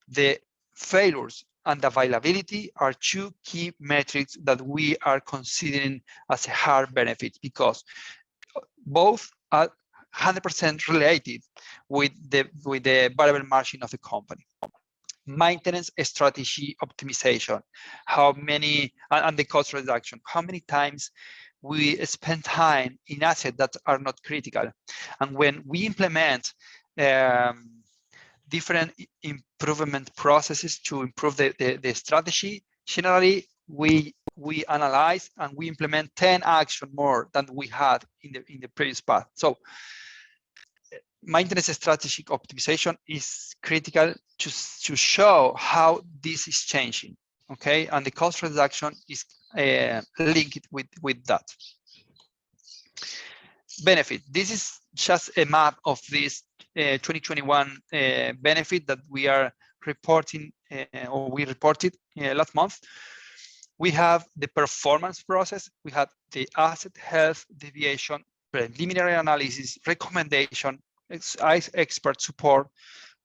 S4: the failures and availability are two key metrics that we are considering as a hard benefit, because both are 100% related with the variable margin of the company. Maintenance strategy optimization, how many, and the cost reduction, how many times we spend time in assets that are not critical. And when we implement different improvement processes to improve the strategy, generally we analyze and we implement 10 actions more than we had in the previous path. So maintenance strategy optimization is critical to show how this is changing, okay? And the cost reduction is linked with that. Benefit. This is just a map of this 2021 benefit that we are reporting, or we reported last month. We have the performance process, we have the asset health deviation, preliminary analysis, recommendation, expert support.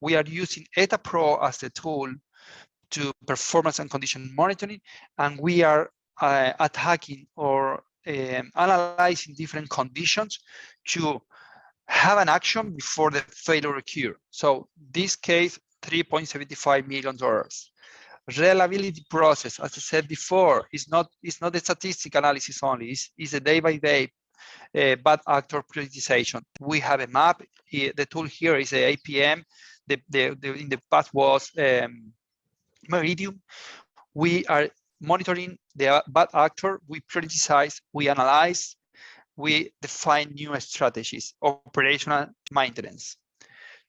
S4: We are using ETA Pro as a tool to performance and condition monitoring, and we are attacking or analyzing different conditions to have an action before the failure occur. So this case, $3.75 million. Reliability process, as I said before, is not a statistic analysis only, it's a day-by-day bad actor prioritization. We have a map. The tool here is a APM. In the past was Meridium. We are monitoring the bad actor. We prioritize. We analyze. We define new strategies. Operational maintenance.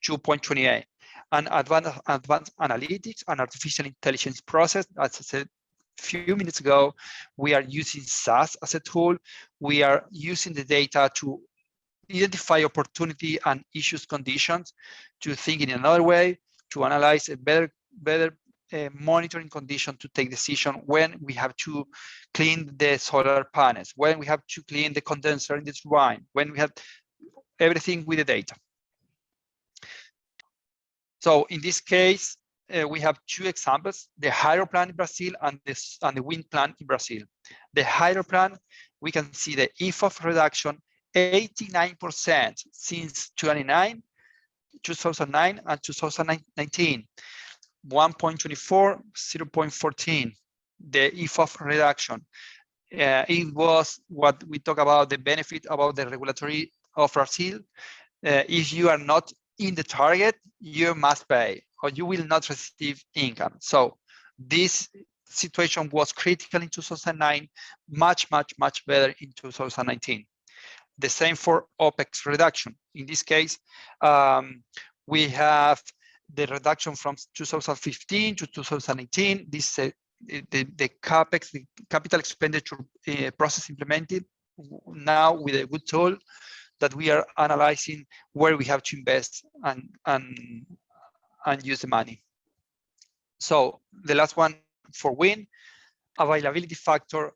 S4: 2.28. And advanced analytics and artificial intelligence process. As I said a few minutes ago, we are using SAS as a tool. We are using the data to identify opportunity and issues conditions, to think in another way, to analyze a better monitoring condition, to take decision when we have to clean the solar panels, when we have to clean the condenser in the turbine, when we have everything with the data. So in this case, we have two examples: the hydro plant in Brazil and the wind plant in Brazil. The hydro plant, we can see the EFOF reduction 89% since 2009 and 2019. 1.24, 0.14, the EFOF reduction. It was what we talk about, the benefit about the regulatory of Brazil. If you are not in the target, you must pay, or you will not receive income. So this situation was critical in 2009, much better in 2019. The same for OPEX reduction. In this case, we have the reduction from 2015 to 2018. This the CAPEX, the capital expenditure process implemented now with a good tool that we are analyzing where we have to invest and use the money. So the last one for wind, availability factor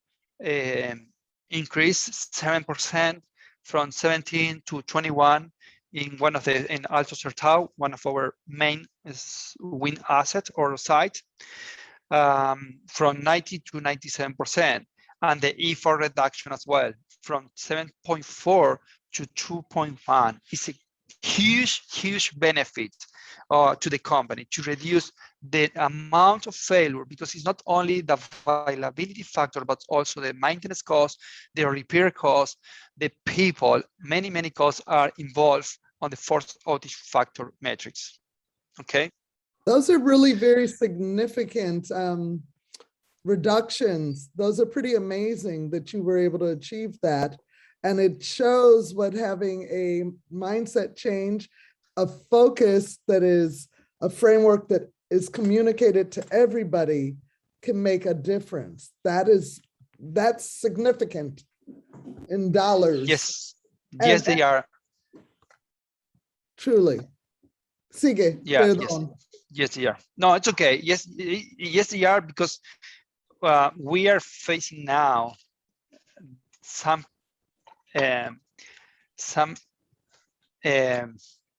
S4: increased 7% from 17 to 21 in Alto Sertão, one of our main wind assets or sites, from 90 to 97%, and the E4 reduction as well from 7.4 to 2.1. It's a huge benefit to the company to reduce the amount of failure, because it's not only the availability factor, but also the maintenance cost, the repair cost, the people, many costs are involved on the force outage factor metrics. Okay.
S1: Those are really very significant reductions. Those are pretty amazing that you were able to achieve that. And it shows what having a mindset change, a focus that is a framework that is communicated to everybody can make a difference. That's significant in dollars.
S4: Yes, yes, they are.
S1: Truly. Sigue.
S4: Yeah,
S1: Perdón.
S4: yes, they are. No, it's okay. Yes, they are, because we are facing now some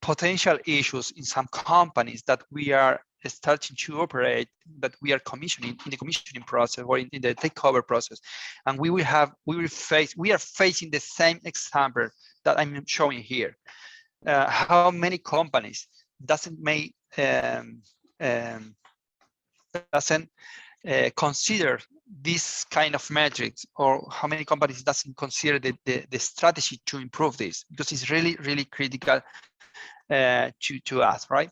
S4: potential issues in some companies that we are starting to operate, that we are commissioning in the commissioning process or in the takeover process, and we are facing the same example that I'm showing here. How many companies doesn't consider this kind of metrics, or how many companies doesn't consider the strategy to improve this, because it's really critical to us, right?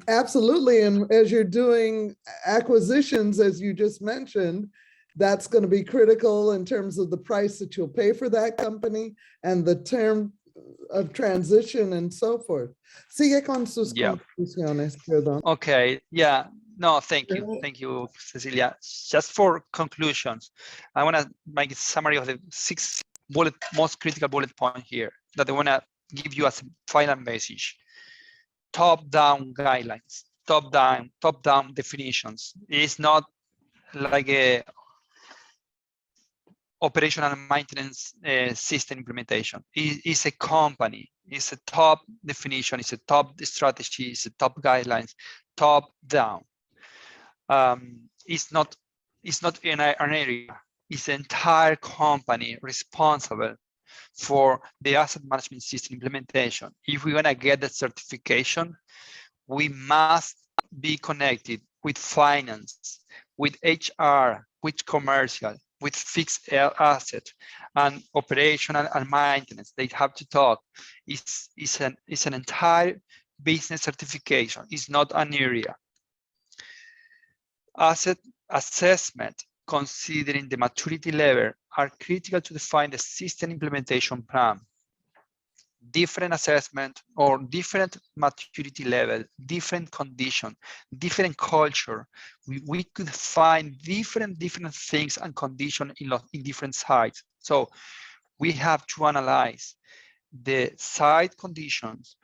S1: Absolutely. And as you're doing acquisitions, as you just mentioned, that's going to be critical in terms of the price that you'll pay for that company and the term of transition and so forth. Sigue con sus conclusiones, perdón.
S4: Okay, yeah. No, thank you, Cecilia. Just for conclusions, I want to make a summary of the 6 most critical bullet point here that I want to give you as a final message. Top-down guidelines, top-down definitions. It's not like a operational maintenance system implementation. It's a company. It's a top definition. It's a top strategy. It's a top guidelines. Top-down. It's not an area. It's the entire company responsible for the asset management system implementation. If we want to get the certification, we must be connected with finance, with HR, with commercial, with fixed asset, and operational and maintenance. They have to talk. It's an entire business certification. It's not an area. Asset assessment, considering the maturity level, are critical to define the system implementation plan. Different assessment or different maturity level, different condition, different culture. We could find different things and conditions in different sites. So we have to analyze the site conditions,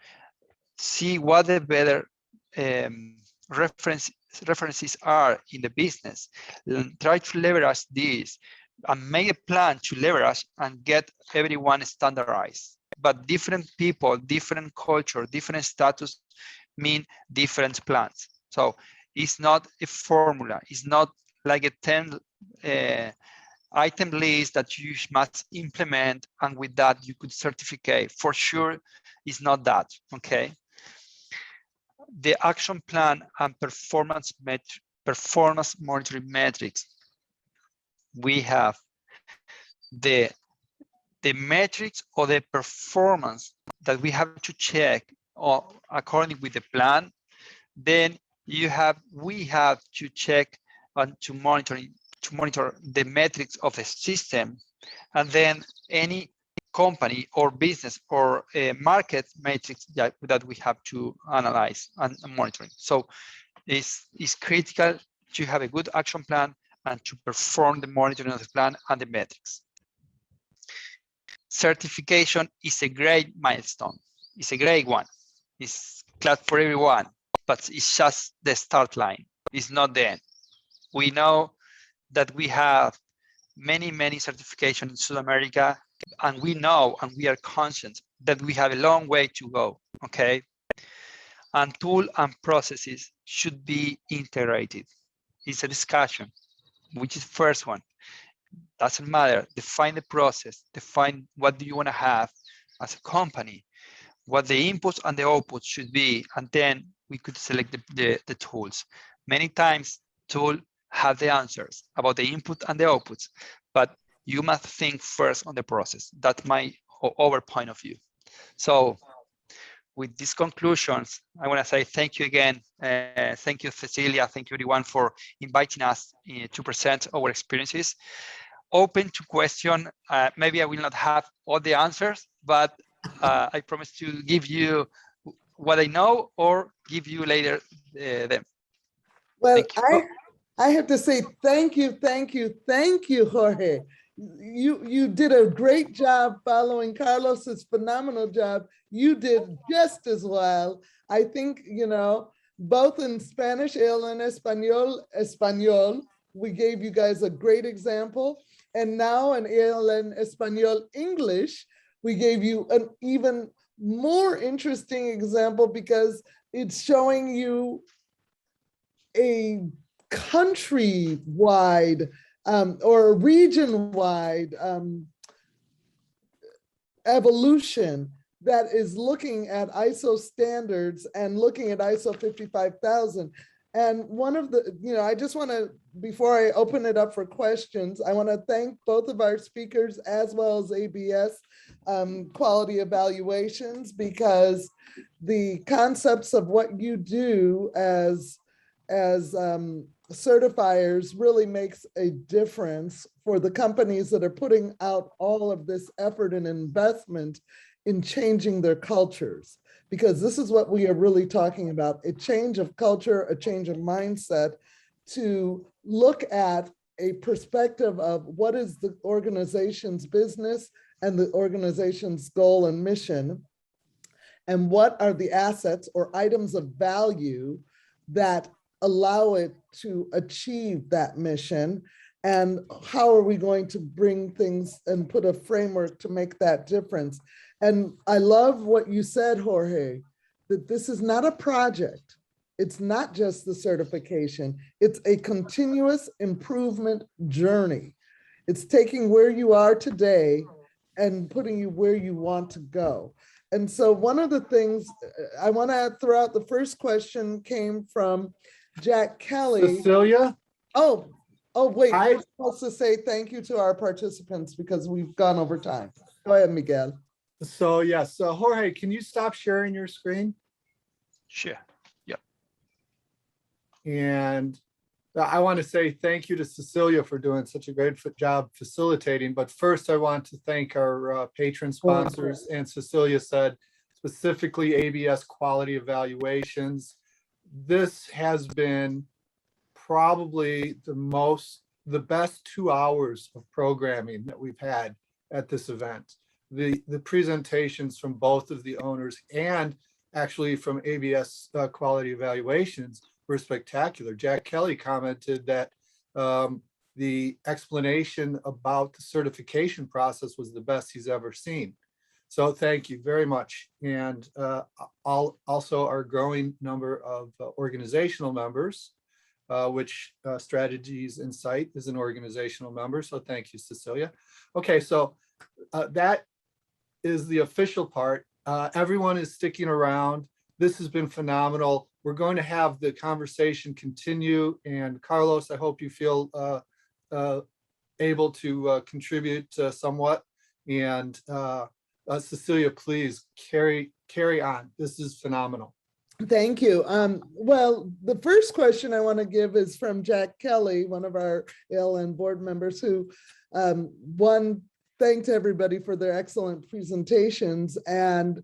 S4: see what the better references are in the business, and try to leverage this and make a plan to leverage and get everyone standardized. But different people, different culture, different status mean different plans. So it's not a formula. It's not like a 10 item list that you must implement, and with that you could certificate. For sure, it's not that, okay? The action plan and performance monitoring metrics. We have the metrics or the performance that we have to check according with the plan. Then we have to check and to monitor the metrics of the system, and then any company or business or market metrics that we have to analyze and monitoring. So it's critical to have a good action plan and to perform the monitoring of the plan and the metrics. Certification is a great milestone. It's a great one. It's glad for everyone, but it's just the start line. It's not the end. We know that we have many certifications in South America, and we know and we are conscious that we have a long way to go, okay? And tools and processes should be integrated. It's a discussion, which is the first one. Doesn't matter, define the process, define what do you want to have, as a company, what the inputs and the outputs should be, and then we could select the tools. Many times tools have the answers about the input and the outputs, but you must think first on the process. That's my our point of view. So with these conclusions, I want to say thank you again. Thank you, Cecilia. Thank you, everyone, for inviting us to present our experiences. Open to question. Maybe I will not have all the answers, but I promise to give you what I know or give you later them.
S1: Well, I have to say thank you, Jorge. You did a great job following Carlos's phenomenal job. You did just as well. I think, you know, both in Spanish, ALN Español, we gave you guys a great example. And now in ALN Español English, we gave you an even more interesting example because it's showing you a country-wide or a region-wide evolution that is looking at ISO standards and looking at ISO 55000. And one of the, you know, I just want to, before I open it up for questions, I want to thank both of our speakers as well as ABS Quality Evaluations, because the concepts of what you do as certifiers really makes a difference for the companies that are putting out all of this effort and investment in changing their cultures, because this is what we are really talking about, a change of culture, a change of mindset to look at a perspective of what is the organization's business and the organization's goal and mission, and what are the assets or items of value that allow it to achieve that mission, and how are we going to bring things and put a framework to make that difference. And I love what you said, Jorge, that this is not a project. It's not just the certification. It's a continuous improvement journey. It's taking where you are today and putting you where you want to go. And so one of the things I want to throw out, the first question came from Jack Kelly.
S2: Cecilia?
S1: Oh, wait, we're supposed to say thank you to our participants because we've gone over time. Go ahead, Miguel.
S2: So yes, Jorge, can you stop sharing your screen?
S4: Sure. Yeah.
S2: And I want to say thank you to Cecilia for doing such a great job facilitating. But first, I want to thank our patron sponsors. And Cecilia said specifically ABS Quality Evaluations. This has been probably the best 2 hours of programming that we've had at this event. The presentations from both of the owners and actually from ABS Quality Evaluations were spectacular. Jack Kelly commented that the explanation about the certification process was the best he's ever seen. So thank you very much. And also our growing number of organizational members, which Strategies Insight is an organizational member. So thank you, Cecilia. Okay, so that is the official part. Everyone is sticking around. This has been phenomenal. We're going to have the conversation continue. And Carlos, I hope you feel able to contribute somewhat. And Cecilia, please carry on. This is phenomenal.
S1: Thank you. Well, the first question I want to give is from Jack Kelly, one of our ALN board members, who thanked everybody for their excellent presentations. And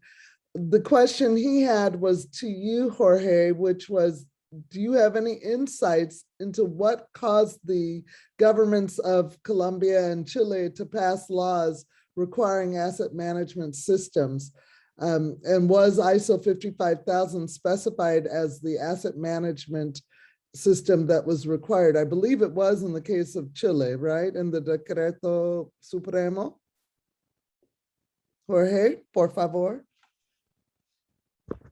S1: the question he had was to you, Jorge, which was, do you have any insights into what caused the governments of Colombia and Chile to pass laws requiring asset management systems? And was ISO 55000 specified as the asset management system that was required? I believe it was in the case of Chile, right? In the Decreto Supremo. Jorge, por favor.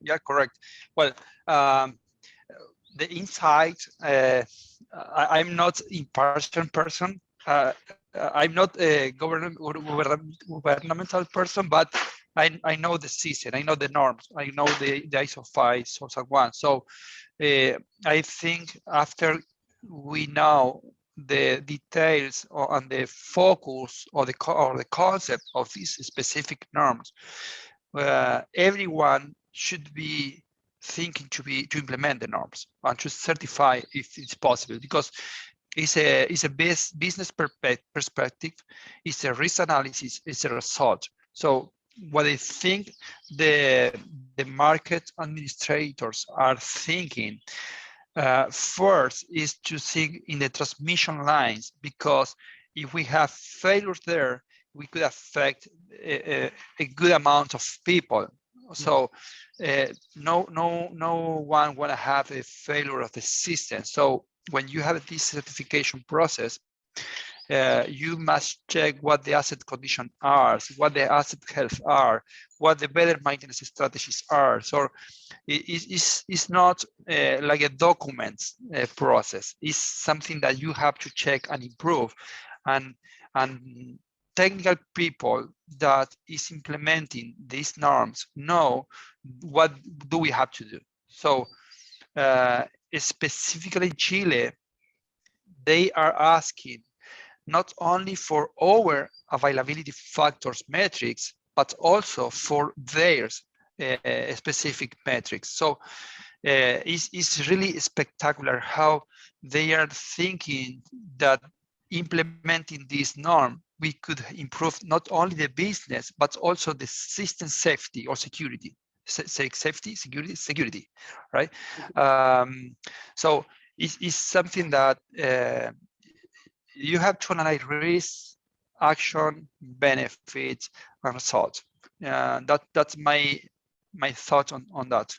S4: Yeah, correct. Well, the insight, I'm not in-person person. I'm not a governmental person, but I know the system, I know the norms, I know the ISO 50001. So I think after we know the details and the focus or the concept of these specific norms, everyone should be thinking to implement the norms and to certify if it's possible, because it's a business perspective, it's a risk analysis, it's a result. So what I think the market administrators are thinking first is to think in the transmission lines, because if we have failures there, we could affect a good amount of people. So no one want to have a failure of the system. So when you have this certification process, you must check what the asset condition are, what the asset health are, what the better maintenance strategies are. So it's not like a document process. It's something that you have to check and improve, and technical people that is implementing these norms know what do we have to do. So specifically in Chile, they are asking not only for our availability factors metrics, but also for their specific metrics. So it's really spectacular how they are thinking that implementing this norm, we could improve not only the business, but also the system safety or security. Safety, security, right? So it's something that you have to analyze risk, action, benefits, and results. That's my thought on that.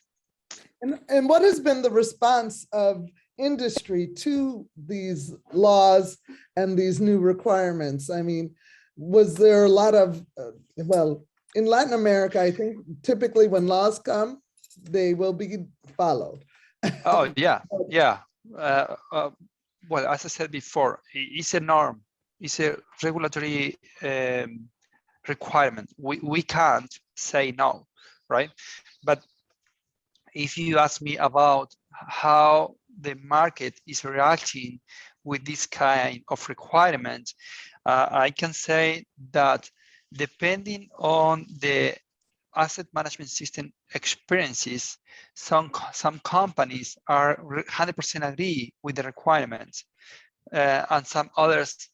S1: And what has been the response of industry to these laws and these new requirements? I mean, was there a lot of, well, in Latin America, I think typically when laws come, they will be followed.
S4: Oh, yeah. Well, as I said before, it's a norm, it's a regulatory requirement. We can't say no, right? But if you ask me about how the market is reacting with this kind of requirement, I can say that depending on the asset management system experiences, some companies are 100% agree with the requirements, and some others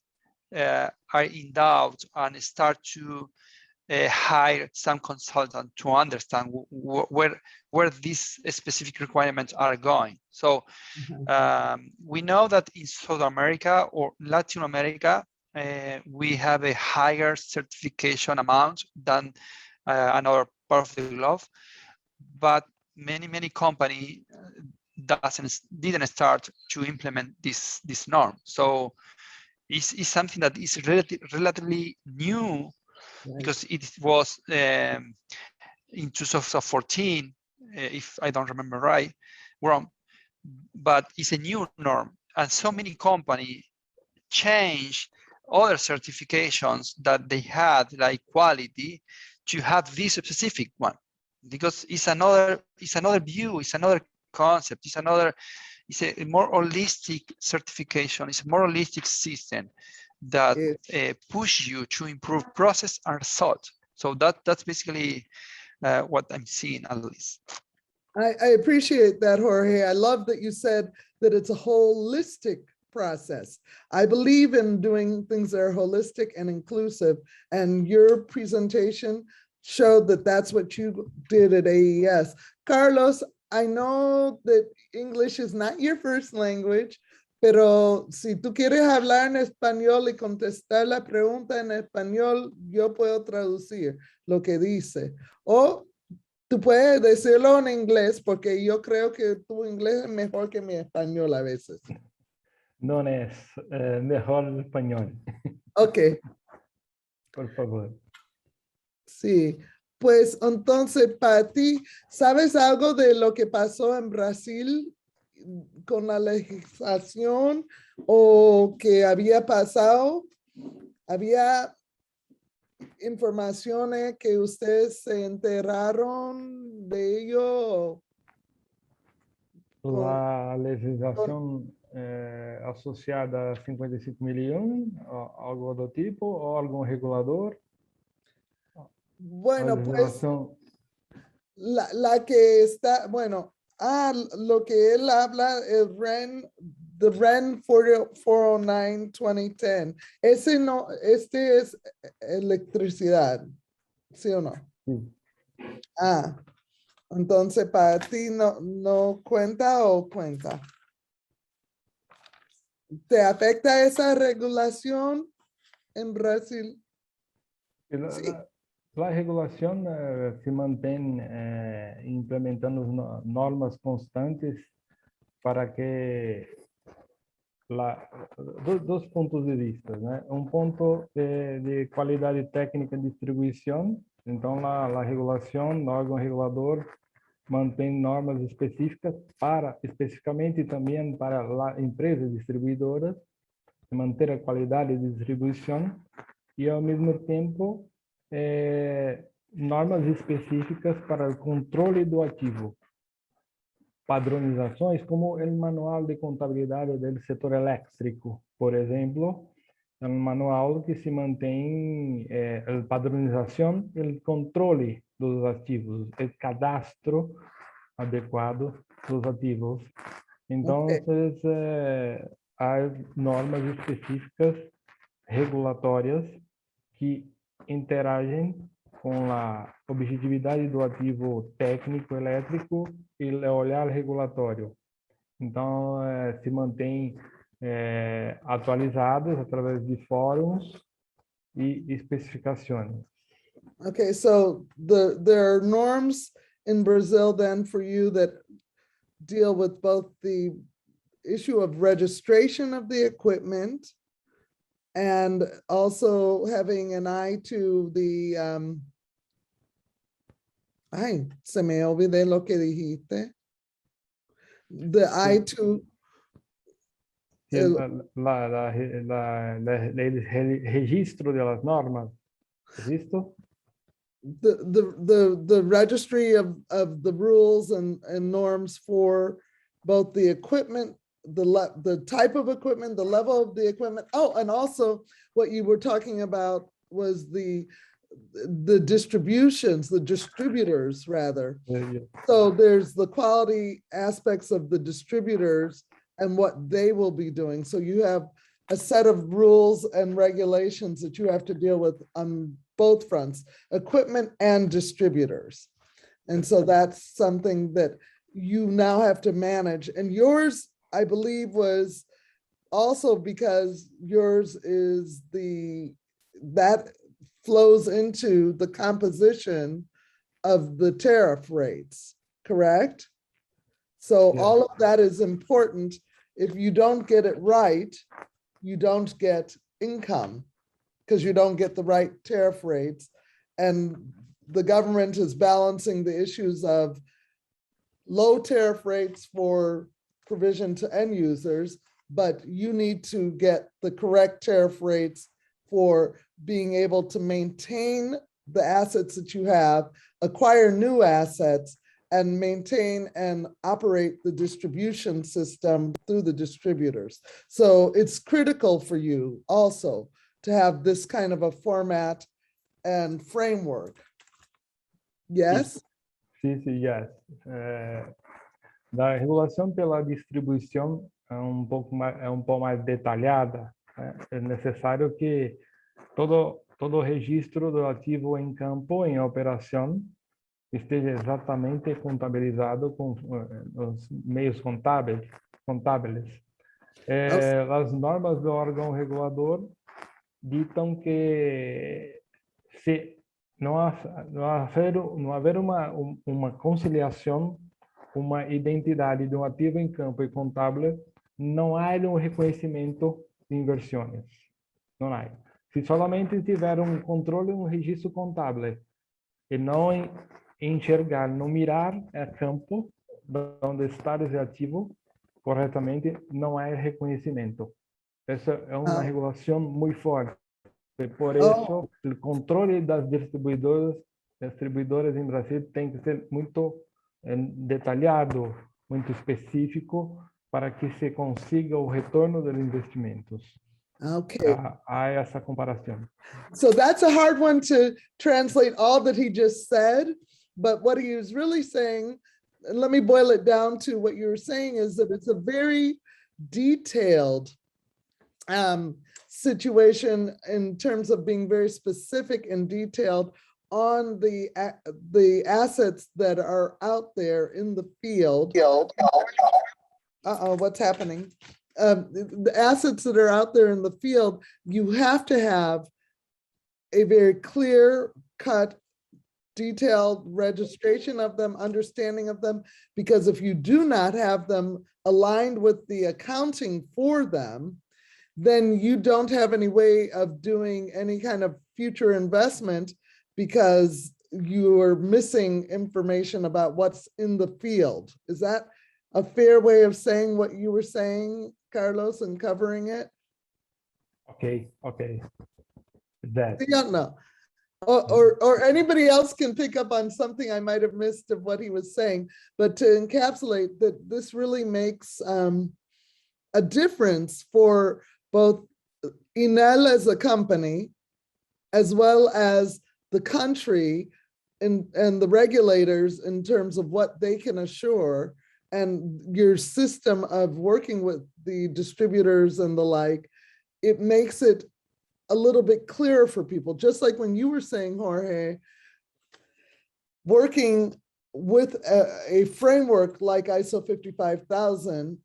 S4: are in doubt and start to hire some consultant to understand where these specific requirements are going. So we know that in South America or Latin America, we have a higher certification amount than another part of the globe, but many companies didn't start to implement this norm. So it's something that is relatively new, right, because it was in 2014, if I don't remember wrong, but it's a new norm, and so many companies change other certifications that they had, like quality, to have this specific one, because it's another view, it's another concept, it's a more holistic certification, it's a more holistic system that push you to improve process and result. So that's basically what I'm seeing, at least.
S1: I appreciate that, Jorge. I love that you said that it's a holistic process. I believe in doing things that are holistic and inclusive, and your presentation showed that that's what you did at AES. Carlos, I know that English is not your first language, pero si tú quieres hablar en español y contestar la pregunta en español, yo puedo traducir lo que dice. O tú puedes decirlo en inglés, porque yo creo que tu inglés es mejor que mi español a veces.
S5: No es mejor el español.
S1: Ok.
S5: Por favor.
S1: Sí, pues entonces, para ti, ¿sabes algo de lo que pasó en Brasil con la legislación o que había pasado? informaciones que ustedes se enteraron de ello?
S5: La legislación asociada a 55 milhões, algo do tipo, ou algum regulador? A
S1: Bueno, pues
S5: legislación,
S1: la que está, bueno, lo que él habla, the REN 409-2010. Ese no, este es electricidad, ¿sí o no?
S5: sí.
S1: Entonces para ti no cuenta o cuenta. ¿Te afecta esa regulación en Brasil? Sí.
S5: La regulación se mantém implementando normas constantes para que dos pontos de vista, né? Ponto de qualidade técnica de distribuição. Então, a regulação, o órgão regulador mantém normas específicas especificamente também para empresas distribuidoras, manter a qualidade de distribuição e, ao mesmo tempo, normas específicas para o controle do ativo. Padronizações como o manual de contabilidade do setor elétrico, por exemplo, é um manual que se mantém a padronização e o controle dos ativos, o cadastro adequado dos ativos. Então, há normas específicas regulatórias que interagem com a objetividade do ativo técnico elétrico e o olhar regulatório. Então, se mantém atualizados através de fóruns e especificações.
S1: Okay, so there are norms in Brazil then for you that deal with both the issue of registration of the equipment and also having an eye to the, ay, se me olvidé lo que dijiste. The eye to,
S5: El registro de las normas, ¿listo?
S1: the registry of the rules and norms for both the equipment, the type of equipment, the level of the equipment. Oh, and also what you were talking about was the distributions, the distributors rather.
S5: Yeah.
S1: So there's the quality aspects of the distributors and what they will be doing. So you have a set of rules and regulations that you have to deal with on both fronts, equipment and distributors. And so that's something that you now have to manage. And yours, I believe, was also because yours is that flows into the composition of the tariff rates, correct? So all of that is important. If you don't get it right, you don't get income because you don't get the right tariff rates. And the government is balancing the issues of low tariff rates for provision to end users, but you need to get the correct tariff rates for being able to maintain the assets that you have, acquire new assets, and maintain and operate the distribution system through the distributors. So it's critical for you also to have this kind of a format and framework. Yes?
S5: Sim, yes. Da regulação pela distribuição é um pouco mais detalhada. É necessário que todo registro do ativo em campo, em operação, esteja exatamente contabilizado com os meios contábeis. As normas do órgão regulador ditam que se não haver uma conciliação, uma identidade de um ativo em campo e contábil, não há um reconhecimento de inversões. Não há. Se solamente tiver um controle, um registro contábil, e não enxergar, não mirar a campo onde está esse ativo corretamente, não há reconhecimento. Essa é uma regulação muito forte. Por isso, o controle das distribuidoras em Brasil tem que ser muito detalhado, muito específico, para que se consiga o retorno dos investimentos.
S1: Okay.
S5: Há essa comparação.
S1: So that's a hard one to translate all that he just said, but what he was really saying, and let me boil it down to what you were saying, is that it's a very detailed situation in terms of being very specific and detailed on the assets that are out there in the field. What's happening? The assets that are out there in the field, you have to have a very clear cut, detailed registration of them, understanding of them, because if you do not have them aligned with the accounting for them, then you don't have any way of doing any kind of future investment because you are missing information about what's in the field. Is that a fair way of saying what you were saying, Carlos, and covering it?
S5: Okay. That.
S1: No. Or anybody else can pick up on something I might have missed of what he was saying, but to encapsulate that this really makes a difference for both Enel as a company, as well as the country and the regulators in terms of what they can assure, and your system of working with the distributors and the like. It makes it a little bit clearer for people, just like when you were saying, Jorge, working with a framework like ISO 55000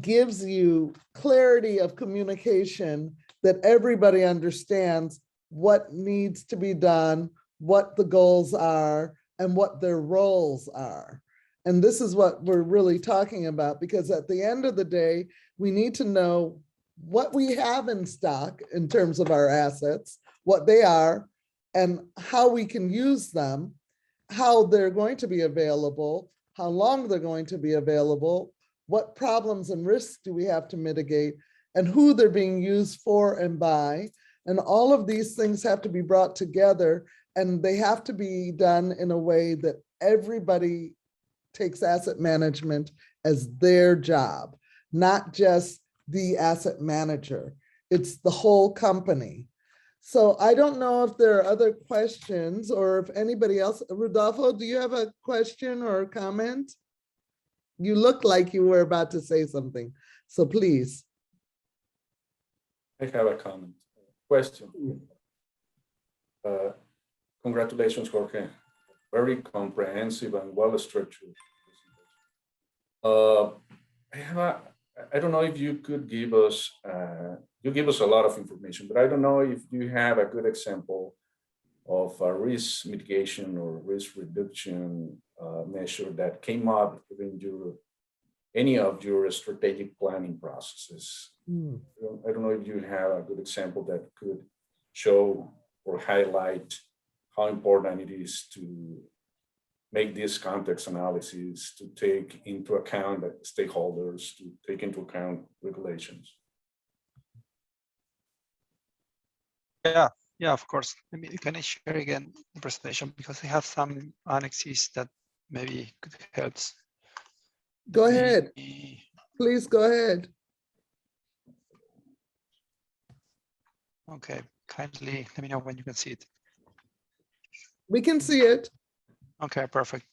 S1: gives you clarity of communication that everybody understands what needs to be done, what the goals are, and what their roles are. And this is what we're really talking about, because at the end of the day, we need to know what we have in stock in terms of our assets, what they are, and how we can use them, how they're going to be available, how long they're going to be available, what problems and risks do we have to mitigate, and who they're being used for and by. And all of these things have to be brought together, and they have to be done in a way that everybody takes asset management as their job, not just the asset manager. It's the whole company. So I don't know if there are other questions or if anybody else. Rodolfo, do you have a question or a comment? You look like you were about to say something, so please.
S3: I have a comment. Question. Congratulations, Jorge. Very comprehensive and well-structured. I don't know if you could give us, you give us a lot of information, but I don't know if you have a good example of a risk mitigation or risk reduction measure that came up during any of your strategic planning processes. I don't know if you have a good example that could show or highlight how important it is to make this context analysis, to take into account stakeholders, to take into account regulations.
S4: Yeah, of course. Can I share again the presentation, because I have some annexes that maybe could help.
S1: Go ahead. Please go ahead.
S4: Okay, kindly let me know when you can see it.
S1: We can see it.
S4: Okay, perfect.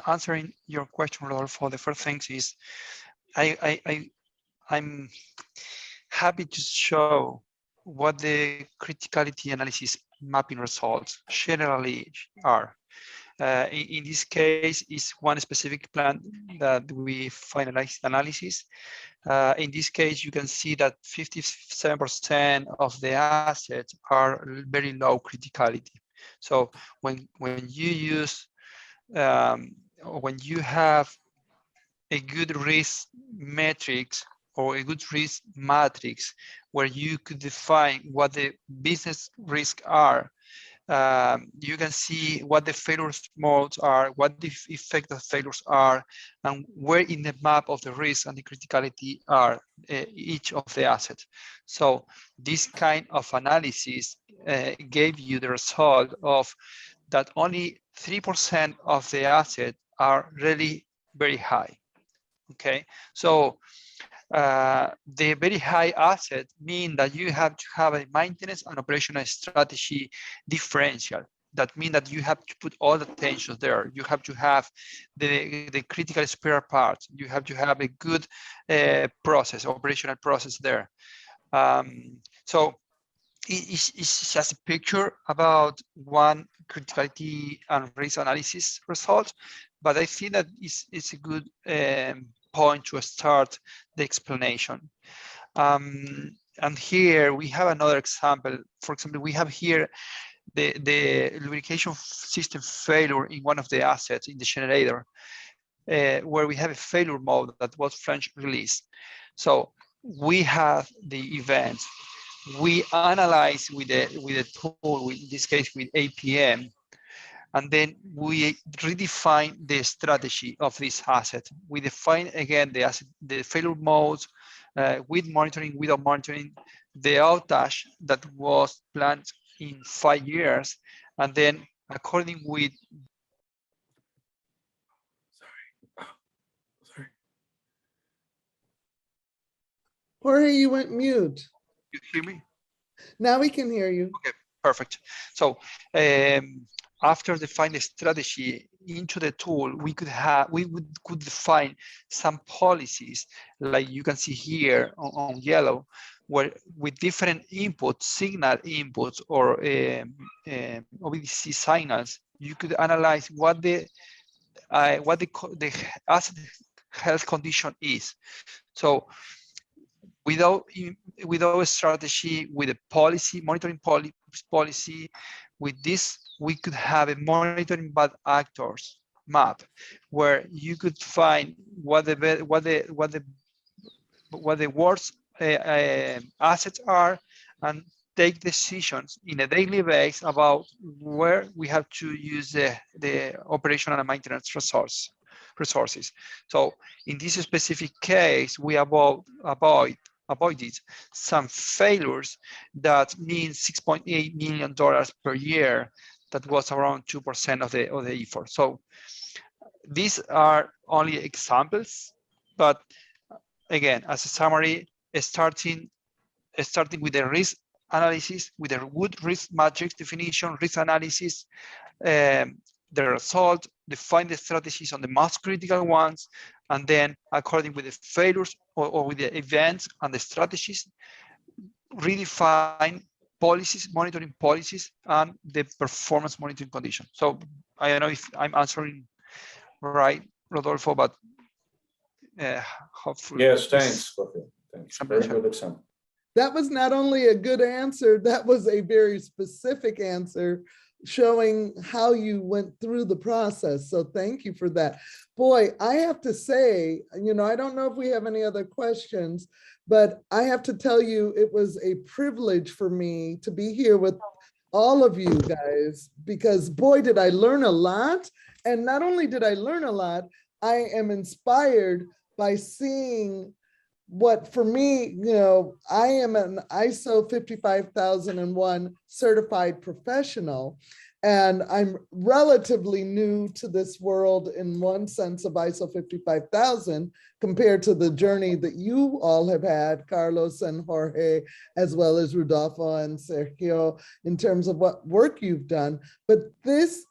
S4: Answering your question, Rodolfo, the first thing is I'm happy to show what the criticality analysis mapping results generally are. In this case, is one specific plan that we finalized analysis. In this case, you can see that 57% of the assets are very low criticality. So when you use, when you have a good risk metrics or a good risk matrix where you could define what the business risks are, You can see what the failures modes are, what the effect of failures are, and where in the map of the risk and the criticality are each of the assets. So this kind of analysis gave you the result of that only 3% of the assets are really very high. Okay, so the very high assets mean that you have to have a maintenance and operational strategy differential. That means that you have to put all the attention there. You have to have the critical spare parts. You have to have a good operational process there. So it's just a picture about one criticality and risk analysis result, but I think that it's a good point to start the explanation. And here we have another example. For example, we have here the lubrication system failure in one of the assets in the generator, where we have a failure mode that was French release. So we have the events. We analyze with the tool, in this case with APM, and then we redefine the strategy of this asset. We define again the asset, the failure modes, with monitoring, without monitoring, the outage that was planned in 5 years, and then according with.
S3: Sorry.
S1: Jorge, you went mute.
S4: You hear me?
S1: Now we can hear you.
S4: Okay, perfect. So after defining the strategy into the tool, we could define some policies, like you can see here on yellow, where with different inputs, signal inputs, or OBDC signals, you could analyze what the asset health condition is. So without a strategy, with a policy, monitoring policy, with this, we could have a monitoring bad actors map, where you could find what the worst assets are, and take decisions in a daily basis about where we have to use the operational and maintenance resources. So in this specific case, we avoided some failures. That means $6.8 million per year. That was around 2% of the effort. So these are only examples, but again, as a summary, starting with the risk analysis, with a good risk matrix definition, risk analysis, the result, define the strategies on the most critical ones, and then according with the failures or with the events and the strategies, redefine policies, monitoring policies, and the performance monitoring condition. So I don't know if I'm answering right, Rodolfo, but hopefully.
S3: Yes, thanks, Jorge. Thanks. Very good example.
S1: That was not only a good answer, that was a very specific answer, showing how you went through the process. So thank you for that. Boy, I have to say, I don't know if we have any other questions, but I have to tell you, it was a privilege for me to be here with all of you guys, because boy, did I learn a lot. And not only did I learn a lot, I am inspired by seeing what, for me, I am an ISO 55001 certified professional, and I'm relatively new to this world in one sense of ISO 55000 compared to the journey that you all have had, Carlos and Jorge, as well as Rodolfo and Sergio, in terms of what work you've done. But this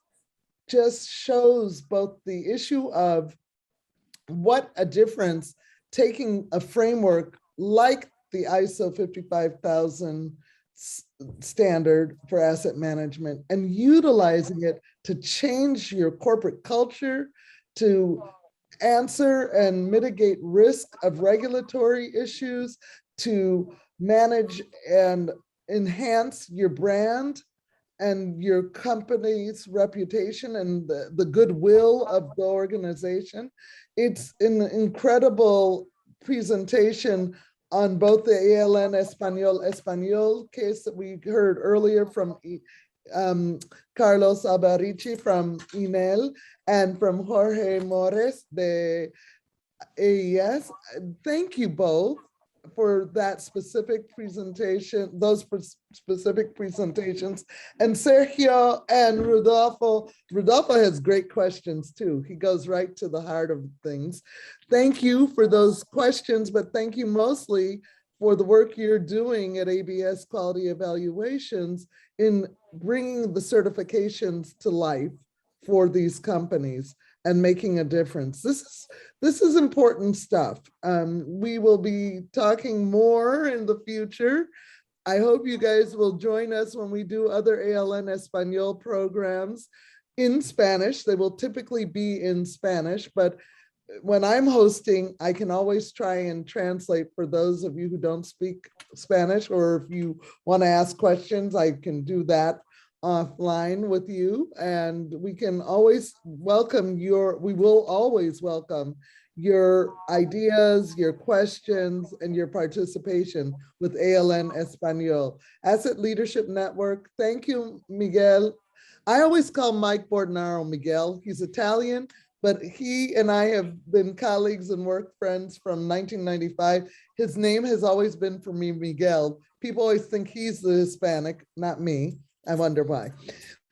S1: just shows both the issue of what a difference taking a framework like the ISO 55000 standard for asset management and utilizing it to change your corporate culture, to answer and mitigate risk of regulatory issues, to manage and enhance your brand and your company's reputation and the goodwill of the organization. It's an incredible presentation on both the ALN Español case that we heard earlier from Carlos Albarici from Enel and from Jorge Mores de AES. Thank you both for that specific presentation, those specific presentations. And Sergio and Rodolfo. Rodolfo has great questions too. He goes right to the heart of things. Thank you for those questions, but thank you mostly for the work you're doing at ABS Quality Evaluations in bringing the certifications to life for these companies and making a difference. This is important stuff. We will be talking more in the future. I hope you guys will join us when we do other ALN Español programs in Spanish. They will typically be in Spanish, but when I'm hosting, I can always try and translate for those of you who don't speak Spanish, or if you want to ask questions, I can do that offline with you. And we can always welcome we will always welcome your ideas, your questions, and your participation with ALN Español. Asset Leadership Network, thank you, Miguel. I always call Mike Bordenaro Miguel. He's Italian, but he and I have been colleagues and work friends from 1995. His name has always been for me, Miguel. People always think he's the Hispanic, not me. I wonder why.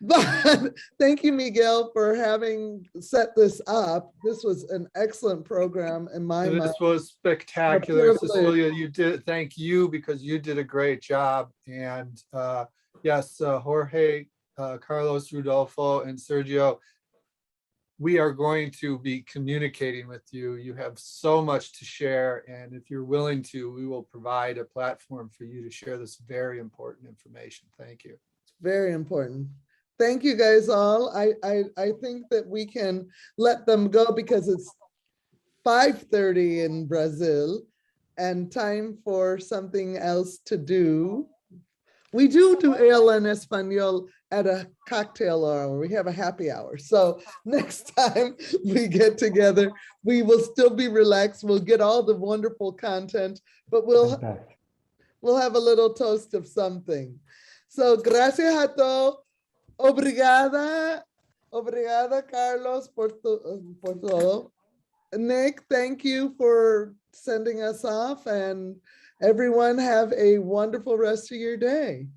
S1: But thank you, Miguel, for having set this up. This was an excellent program in my mind.
S2: This was spectacular, Cecilia. You did. Thank you, because you did a great job. And yes, Jorge, Carlos, Rodolfo, and Sergio, we are going to be communicating with you. You have so much to share, and if you're willing to, we will provide a platform for you to share this very important information. Thank you.
S1: It's very important. Thank you guys all. I think that we can let them go because it's 5:30 in Brazil and time for something else to do. We do ALN Español at a cocktail hour. We have a happy hour. So next time we get together, we will still be relaxed. We'll get all the wonderful content, but we'll have a little toast of something. So gracias a todos. Obrigada. Obrigada, Carlos, por todo. Nick, thank you for sending us off, and everyone have a wonderful rest of your day.